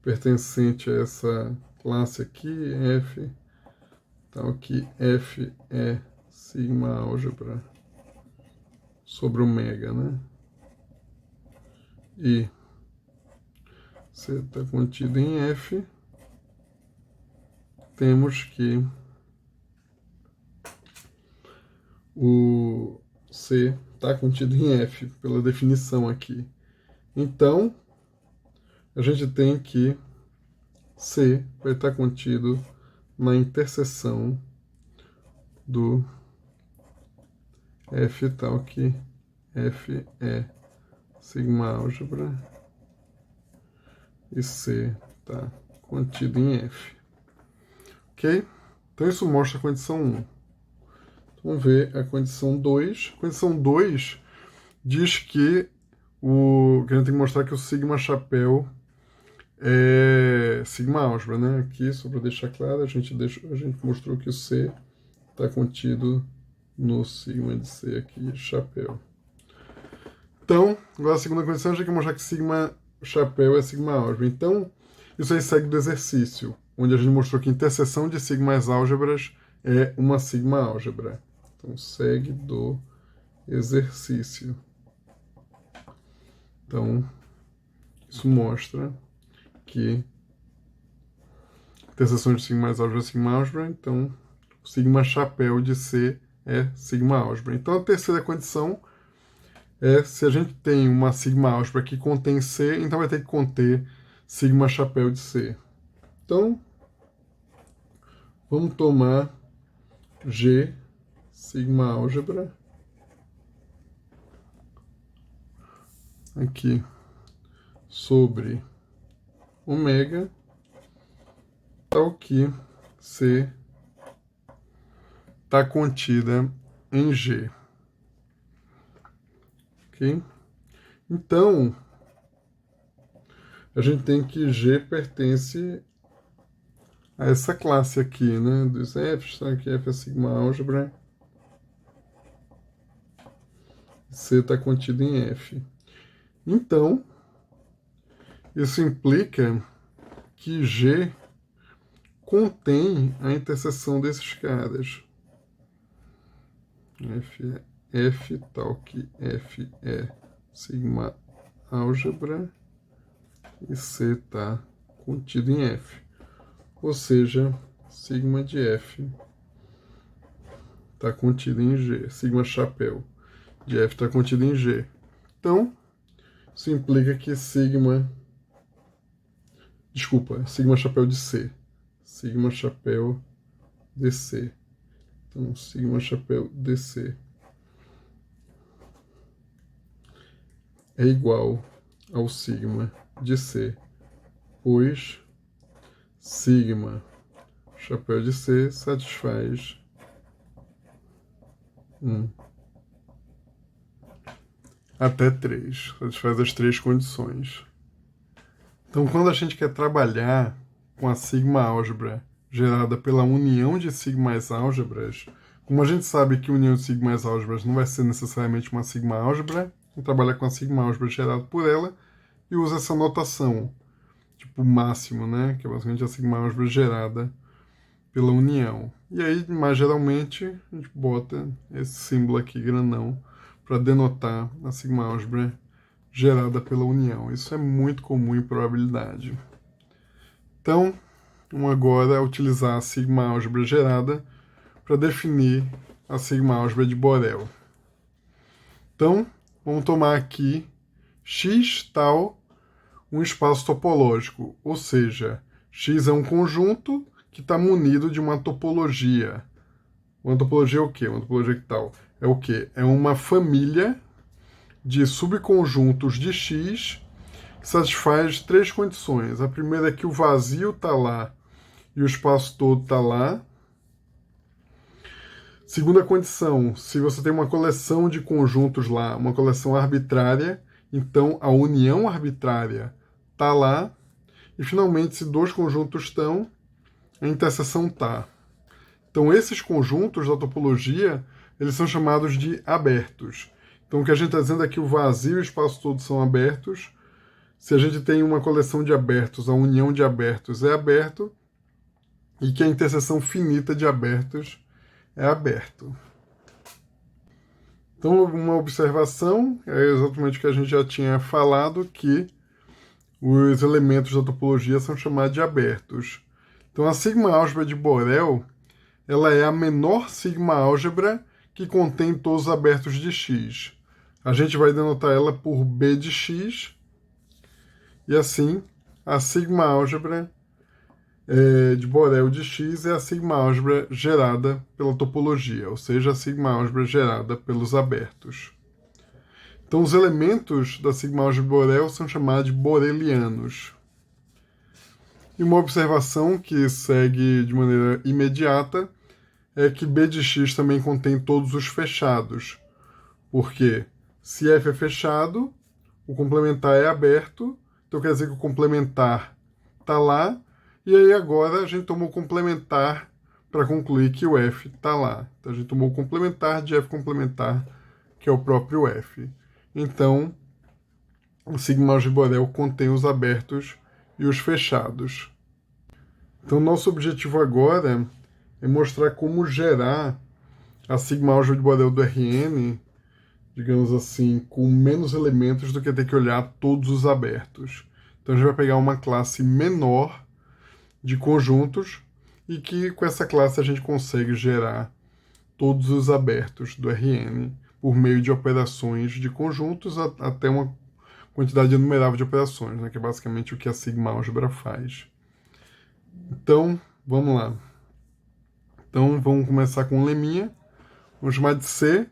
pertencente a essa classe aqui, F, então aqui F é sigma álgebra sobre omega, né? E C está contido em F, temos que o C está contido em F, pela definição aqui. Então, a gente tem que C vai estar contido na interseção do F tal que F é sigma álgebra e C está contido em F. Ok? Então isso mostra a condição 1. Vamos ver a condição 2. A condição 2 diz que a gente tem que mostrar que o sigma chapéu é sigma álgebra, né? Aqui, só para deixar claro, a gente mostrou que o C está contido no sigma de C aqui, chapéu. Então, agora a segunda condição, a gente tem que mostrar que sigma chapéu é sigma álgebra. Então, isso aí segue do exercício, onde a gente mostrou que interseção de sigmas álgebras é uma sigma álgebra. Então, segue do exercício. Então, isso mostra que interseção de sigmas álgebra é sigma álgebra, então o sigma chapéu de C é sigma álgebra. Então, a terceira condição é se a gente tem uma sigma álgebra que contém C, então vai ter que conter sigma chapéu de C. Então, vamos tomar G, sigma álgebra, aqui, sobre ômega, tal que C está contida em G. Ok? Então, a gente tem que G pertence a essa classe aqui, né? Dos Fs, tá? Aqui F é sigma álgebra. C está contido em F. Então, isso implica que G contém a interseção desses caras. F tal que F é sigma álgebra e C está contido em F. Ou seja, sigma de F está contido em G. Sigma chapéu de F está contido em G. Então, isso implica que sigma chapéu de C. Sigma chapéu de C. Então, sigma chapéu de C é igual ao sigma de C, pois sigma chapéu de C satisfaz 1 até 3. Satisfaz as 3 condições. Então, quando a gente quer trabalhar com a sigma álgebra gerada pela união de sigmas álgebras, como a gente sabe que a união de sigmas álgebras não vai ser necessariamente uma sigma álgebra, a gente trabalha com a sigma álgebra gerada por ela e usa essa notação, tipo máximo, né? Que é basicamente a sigma álgebra gerada pela união. E aí, mais geralmente, a gente bota esse símbolo aqui, grandão, para denotar a sigma álgebra gerada pela união. Isso é muito comum em probabilidade. Então, vamos agora utilizar a sigma álgebra gerada para definir a sigma álgebra de Borel. Então, vamos tomar aqui X tal um espaço topológico, ou seja, X é um conjunto que está munido de uma topologia. Uma topologia é o quê? Uma topologia que tal? É o quê? É uma família de subconjuntos de X que satisfaz 3 condições. A primeira é que o vazio está lá e o espaço todo está lá. Segunda condição, se você tem uma coleção de conjuntos lá, uma coleção arbitrária, então a união arbitrária está lá. E, finalmente, se dois conjuntos estão, a interseção está. Então, esses conjuntos da topologia, eles são chamados de abertos. Então, o que a gente está dizendo é que o vazio e o espaço todo são abertos. Se a gente tem uma coleção de abertos, a união de abertos é aberto, e que a interseção finita de abertos é aberto. Então, uma observação é exatamente o que a gente já tinha falado, que os elementos da topologia são chamados de abertos. Então, a sigma-álgebra de Borel, ela é a menor sigma-álgebra que contém todos os abertos de X. A gente vai denotar ela por B de X, e assim, a sigma-álgebra de Borel de X é a sigma-álgebra gerada pela topologia, ou seja, a sigma-álgebra gerada pelos abertos. Então, os elementos da sigma-álgebra de Borel são chamados de borelianos. E uma observação que segue de maneira imediata é que B de X também contém todos os fechados, porque se F é fechado, o complementar é aberto, então quer dizer que o complementar está lá, e aí agora a gente tomou o complementar para concluir que o F está lá. Então a gente tomou o complementar de F complementar, que é o próprio F. Então, o sigma-álgebra de Borel contém os abertos e os fechados. Então, nosso objetivo agora é mostrar como gerar a sigma-álgebra de Borel do Rn, digamos assim, com menos elementos do que ter que olhar todos os abertos. Então, a gente vai pegar uma classe menor de conjuntos e que com essa classe a gente consegue gerar todos os abertos do Rn por meio de operações de conjuntos até uma quantidade inumerável de operações, né, que é basicamente o que a sigma-álgebra faz. Então, vamos lá. Então, vamos começar com um leminha. Vamos chamar de C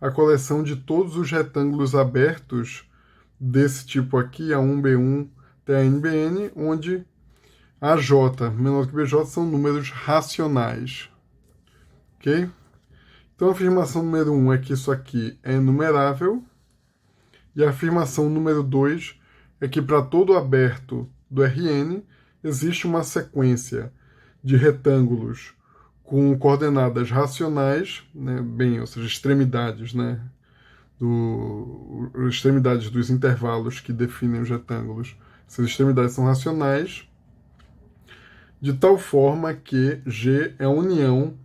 a coleção de todos os retângulos abertos desse tipo aqui, A1, B1, TN, BN, onde AJ menor que BJ são números racionais. Ok? Então, a afirmação número 1 é que isso aqui é enumerável. E a afirmação número 2 é que para todo aberto do Rn existe uma sequência de retângulos com coordenadas racionais, né, ou seja, extremidades, né, extremidades dos intervalos que definem os retângulos. Essas extremidades são racionais, de tal forma que G é a união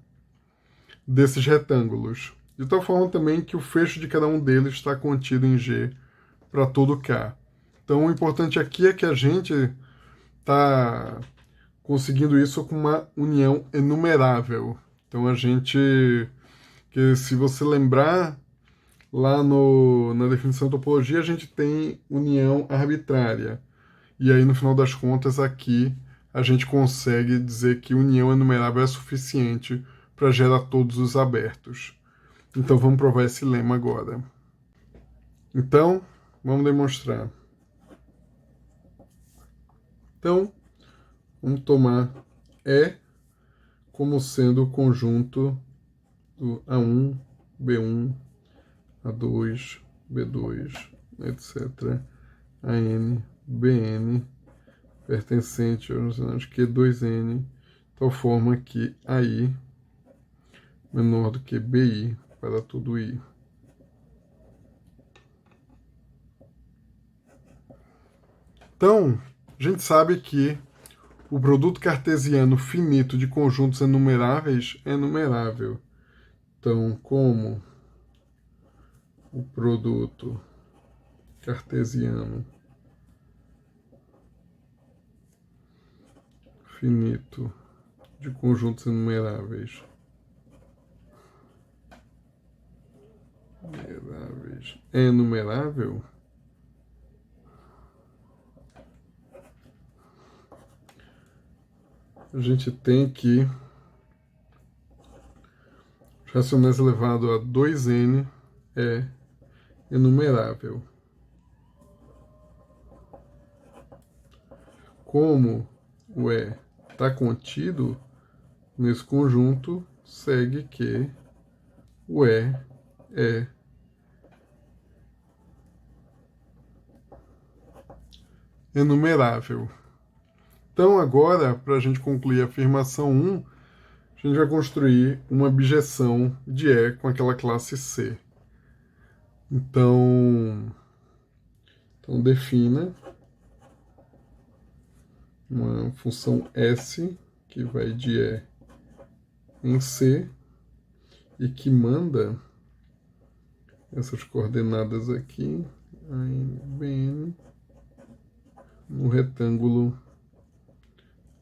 desses retângulos. De tal forma também que o fecho de cada um deles está contido em G para todo K. Então, o importante aqui é que a gente está conseguindo isso com uma união enumerável. Então, que se você lembrar, lá na definição de topologia, a gente tem união arbitrária. E aí, no final das contas, aqui a gente consegue dizer que união enumerável é suficiente para gerar todos os abertos. Então, vamos provar esse lema agora. Então, vamos demonstrar. Então, vamos tomar E como sendo o conjunto do A1, B1, A2, B2, etc. AN, BN, pertencente aos Q2N, de tal forma que AI menor do que BI para todo I. Então, a gente sabe que o produto cartesiano finito de conjuntos enumeráveis é numerável. Então, como o produto cartesiano finito de conjuntos enumeráveis é enumerável, a gente tem que racionais elevado a 2n é enumerável. Como o E está contido nesse conjunto, segue que o E é enumerável. Então, agora, para a gente concluir a afirmação 1, a gente vai construir uma objeção de E com aquela classe C. Então defina uma função S que vai de E em C e que manda essas coordenadas aqui, AN, BN, no retângulo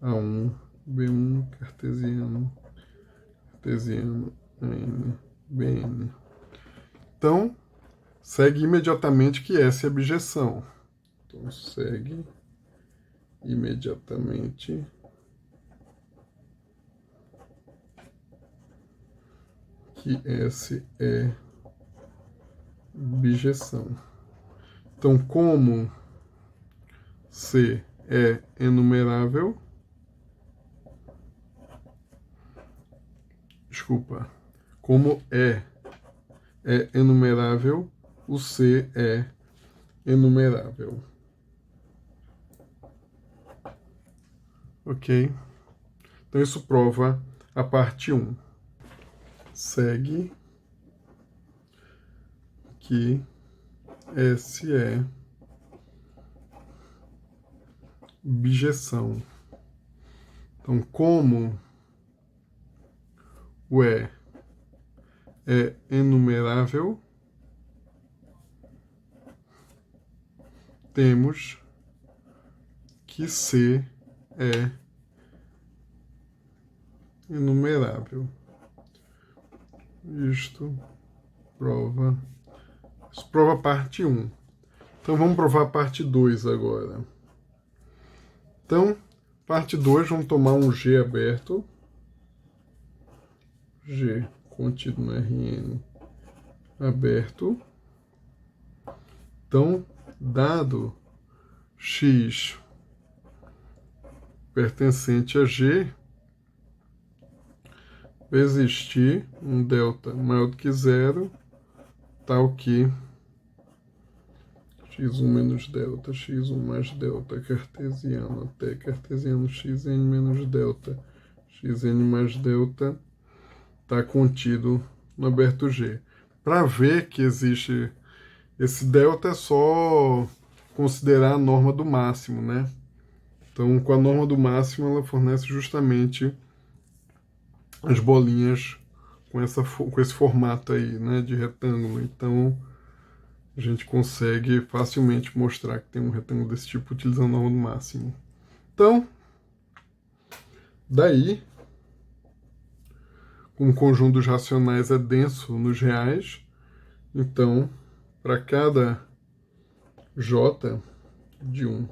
A1, B1, cartesiano, AN, BN. Então, segue imediatamente que essa é a objeção. Então, segue imediatamente que S é objeção. Então, como C é enumerável, como é enumerável, o C é enumerável. Ok? Então, isso prova a parte 1. Segue que S é bijeção. Então, como o E é enumerável, temos que C é enumerável. Isso prova a parte 1. Então, vamos provar a parte 2 agora. Então, parte 2, vamos tomar um G aberto. G contido no Rn aberto. Então, dado x pertencente a G, vai existir um delta maior do que zero, tal que x1 menos delta, x1 mais delta cartesiano até cartesiano xn menos delta, xn mais delta está contido no aberto G. Para ver que existe esse delta, é só considerar a norma do máximo, né? Então, com a norma do máximo, ela fornece justamente as bolinhas com esse formato aí, né, de retângulo. Então, a gente consegue facilmente mostrar que tem um retângulo desse tipo utilizando a norma do máximo. Então, daí, como o conjunto dos racionais é denso nos reais, então, para cada j de 1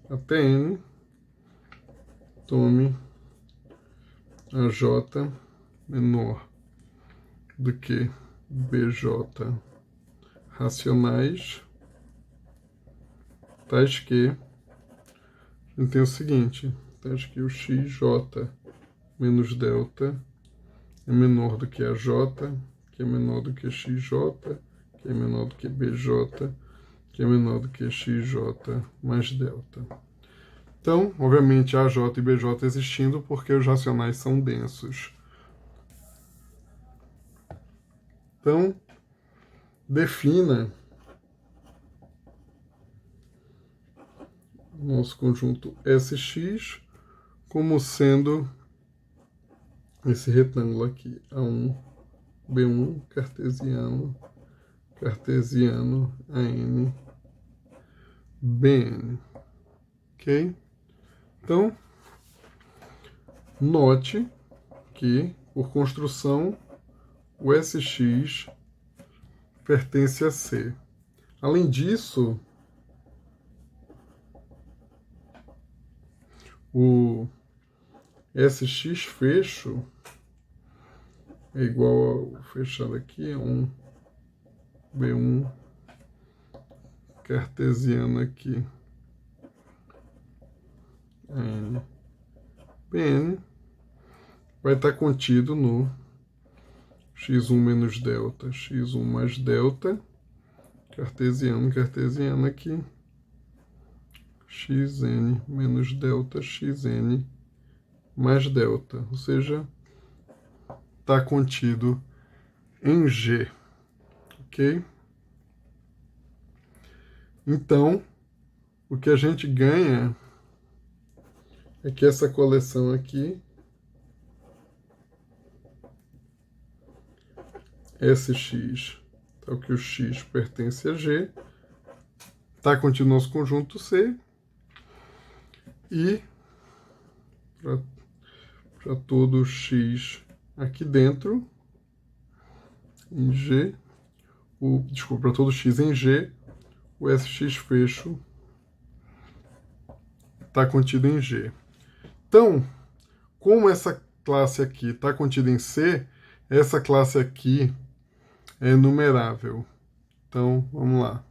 até n, tome a j menor do que bj racionais, tais que a gente tem o seguinte, tais que o xj menos delta é menor do que a j, que é menor do que xj, que é menor do que bj, que é menor do que xj mais delta. Então, obviamente, AJ e BJ existindo porque os racionais são densos. Então, defina o nosso conjunto SX como sendo esse retângulo aqui, A1, B1, cartesiano, AN, BN. Ok? Então, note que, por construção, o SX pertence a C. Além disso, o SX fecho é igual ao fechado aqui, é um B1 cartesiano aqui, BN, vai estar contido no x1 menos delta, x1 mais delta, cartesiano, cartesiano aqui, xn menos delta, xn mais delta, ou seja, está contido em G, ok? Então, o que a gente ganha é que essa coleção aqui, SX, então que o X pertence a G, está contido no nosso conjunto C, e para todo X aqui dentro, em G, desculpa, para todo X em G, o SX fecho está contido em G. Então, como essa classe aqui está contida em C, essa classe aqui é numerável. Então, vamos lá.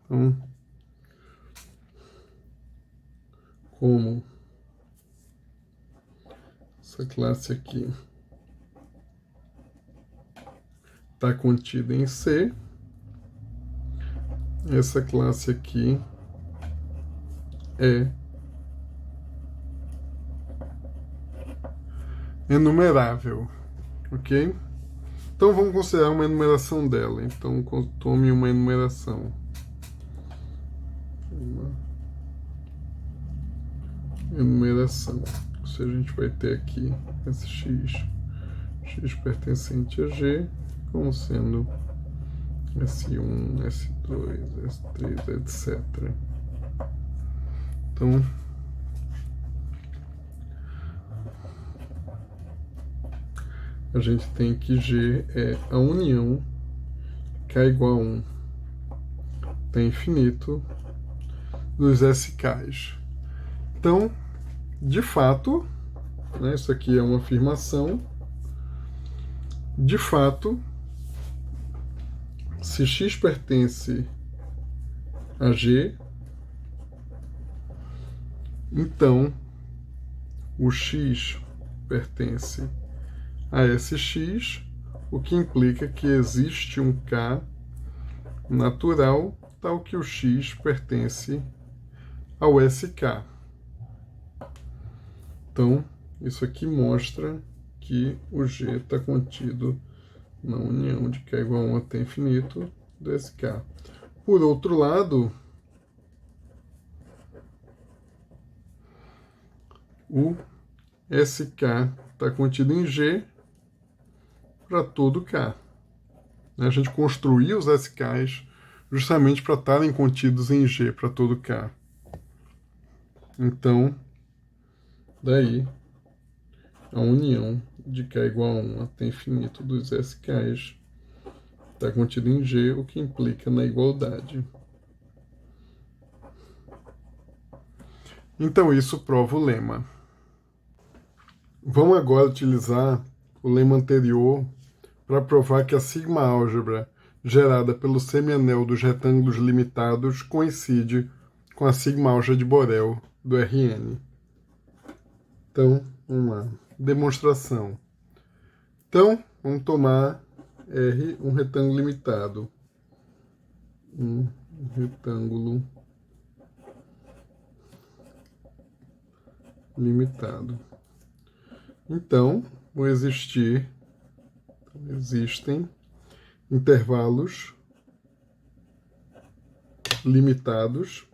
Então, como essa classe aqui está contida em C, essa classe aqui é enumerável, ok? Então vamos considerar uma enumeração dela. Então tome uma enumeração. Uma enumeração. Ou seja, a gente vai ter aqui esse x pertencente a G, como sendo S1, S2, S3, etc. Então, a gente tem que G é a união K igual a 1 até infinito dos SKs. Então, de fato, né, isso aqui é uma afirmação, de fato, se X pertence a G, então o X pertence a SX, o que implica que existe um K natural, tal que o X pertence ao SK. Então, isso aqui mostra que o G está contido na união de K igual a 1 até infinito do SK. Por outro lado, o SK está contido em G para todo K. A gente construiu os SKs justamente para estarem contidos em G para todo K. Então, daí, a união de K igual a 1 até infinito dos SKs está contido em G, o que implica na igualdade. Então, isso prova o lema. Vamos agora utilizar o lema anterior para provar que a sigma-álgebra gerada pelo semianel dos retângulos limitados coincide com a sigma-álgebra de Borel do Rn. Então, vamos lá. Demonstração. Então, vamos tomar R, um retângulo limitado. Um retângulo limitado. Então, existem intervalos limitados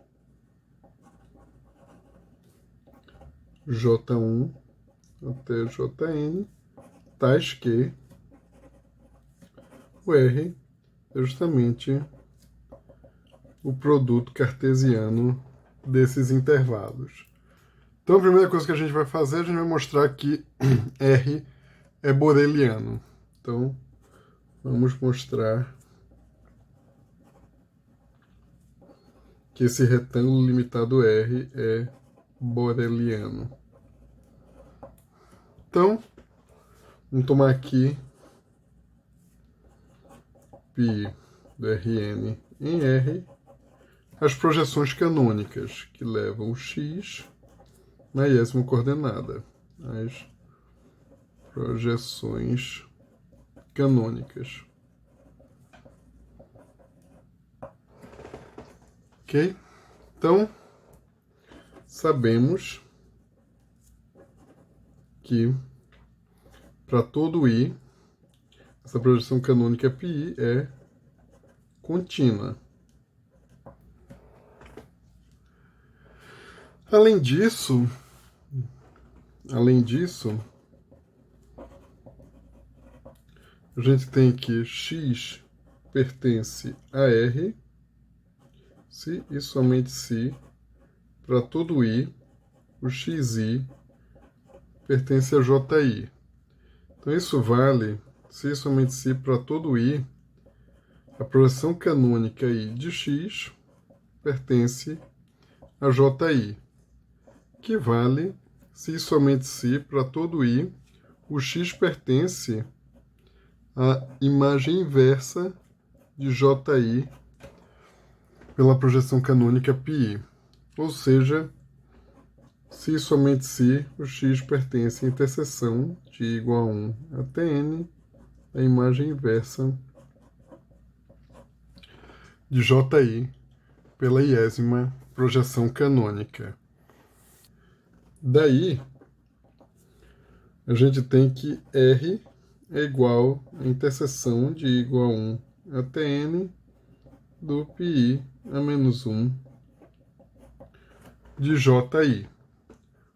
J1 até Jn, tais que o R é justamente o produto cartesiano desses intervalos. Então, a primeira coisa que a gente vai fazer, a gente vai mostrar que R é boreliano. Então, vamos mostrar que esse retângulo limitado R é boreliano. Então, vamos tomar aqui π do Rn em R, as projeções canônicas, que levam o x na i.ª coordenada. As projeções canônicas. Ok? Então, sabemos que para todo I, essa projeção canônica π é contínua. Além disso, a gente tem que x pertence a R, se e somente se, para todo I, o xi pertence a ji. Então isso vale, se e somente se, para todo I, a projeção canônica I de x pertence a ji, que vale, se e somente se, para todo I, o x pertence à imagem inversa de ji pela projeção canônica π. Ou seja, se e somente se, o x pertence à interseção de I igual a 1 até n, a imagem inversa de ji pela iésima projeção canônica. Daí, a gente tem que R é igual à interseção de I igual a 1 até n do πi a menos 1 de ji.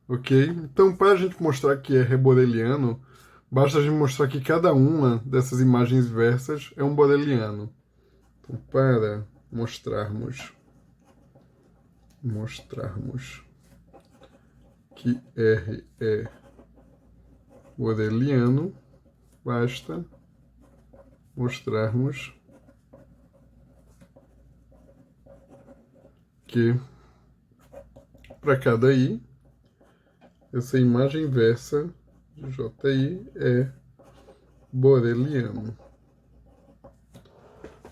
Ok? Então, para a gente mostrar que é boreliano, basta a gente mostrar que cada uma dessas imagens inversas é um boreliano. Então, para mostrarmos que R é boreliano, basta mostrarmos que para cada I, essa imagem inversa de ji é boreliano.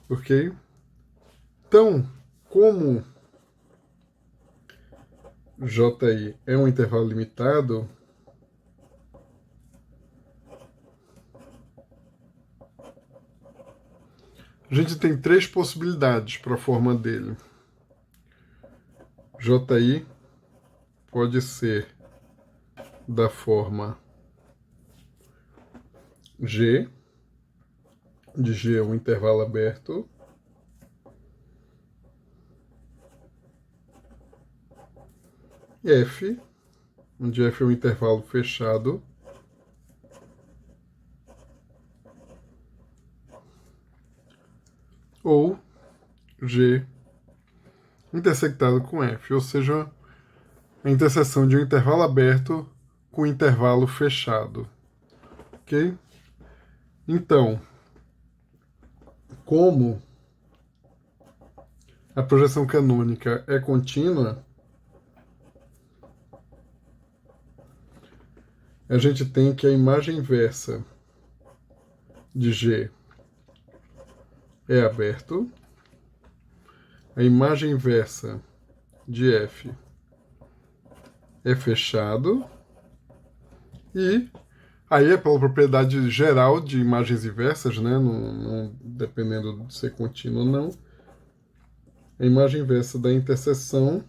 Ok? Então, como ji é um intervalo limitado, a gente tem três possibilidades para a forma dele. Ji pode ser da forma G, de G é um intervalo aberto, F, onde F é um intervalo fechado, ou G intersectado com F, ou seja, a interseção de um intervalo aberto com um intervalo fechado. Ok? Então, como a projeção canônica é contínua, a gente tem que a imagem inversa de G é aberto, a imagem inversa de F é fechado, e aí é pela propriedade geral de imagens inversas, né? Não dependendo de ser contínuo ou não, a imagem inversa da interseção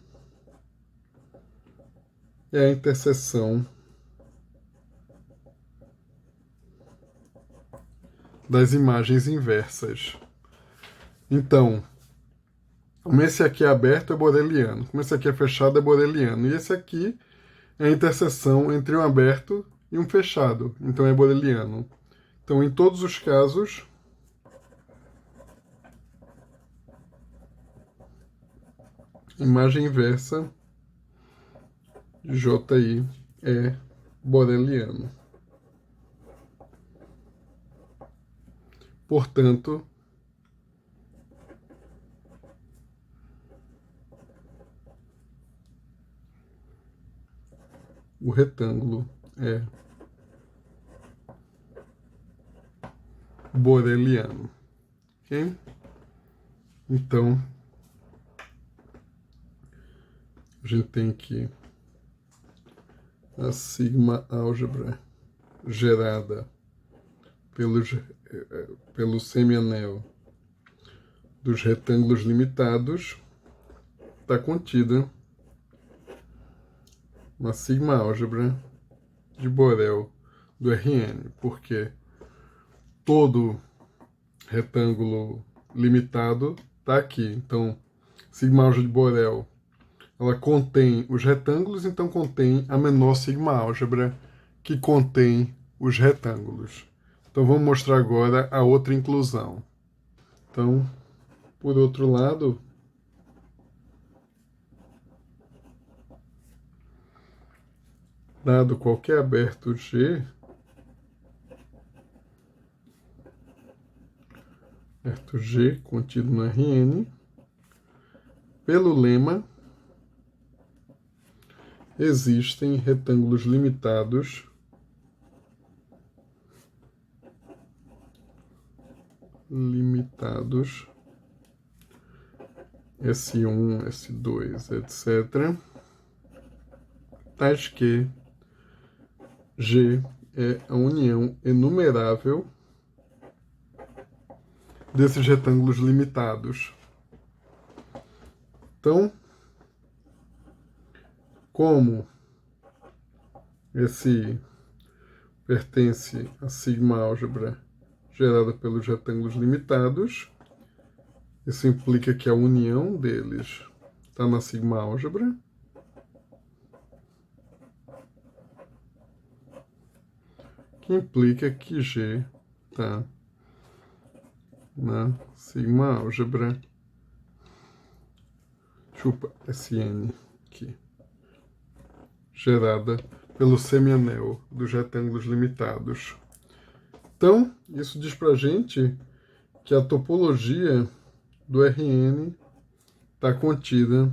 é a interseção das imagens inversas. Então, como esse aqui é aberto, é boreliano. Como esse aqui é fechado, é boreliano. E esse aqui é a interseção entre um aberto e um fechado. Então, é boreliano. Então, em todos os casos, imagem inversa de ji é boreliano. Portanto, o retângulo é boreliano. Ok? Então, a gente tem que a sigma álgebra gerada pelo semianel dos retângulos limitados está contida na sigma-álgebra de Borel do Rn, porque todo retângulo limitado está aqui. Então, sigma-álgebra de Borel, ela contém os retângulos, então contém a menor sigma-álgebra que contém os retângulos. Então, vamos mostrar agora a outra inclusão. Então, por outro lado, dado qualquer aberto G, aberto G contido no Rn, pelo lema, existem retângulos limitados S1, S2, etc., tais que G é a união enumerável desses retângulos limitados. Então, como esse pertence à sigma-álgebra gerada pelos retângulos limitados, isso implica que a união deles está na sigma-álgebra, que implica que G está na sigma-álgebra, Sn aqui, gerada pelo semianel dos retângulos limitados. Então, isso diz para a gente que a topologia do Rn está contida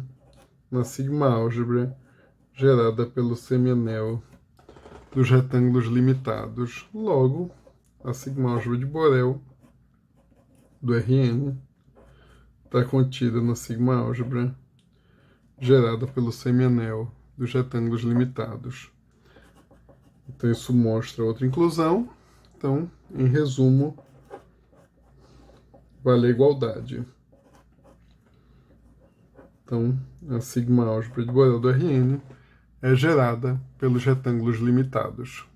na sigma-álgebra gerada pelo semianel dos retângulos limitados. Logo, a sigma-álgebra de Borel do Rn está contida na sigma-álgebra gerada pelo semianel dos retângulos limitados. Então, isso mostra outra inclusão. Então, em resumo, vale a igualdade. Então, a sigma-álgebra de Borel do Rn é gerada pelos retângulos limitados.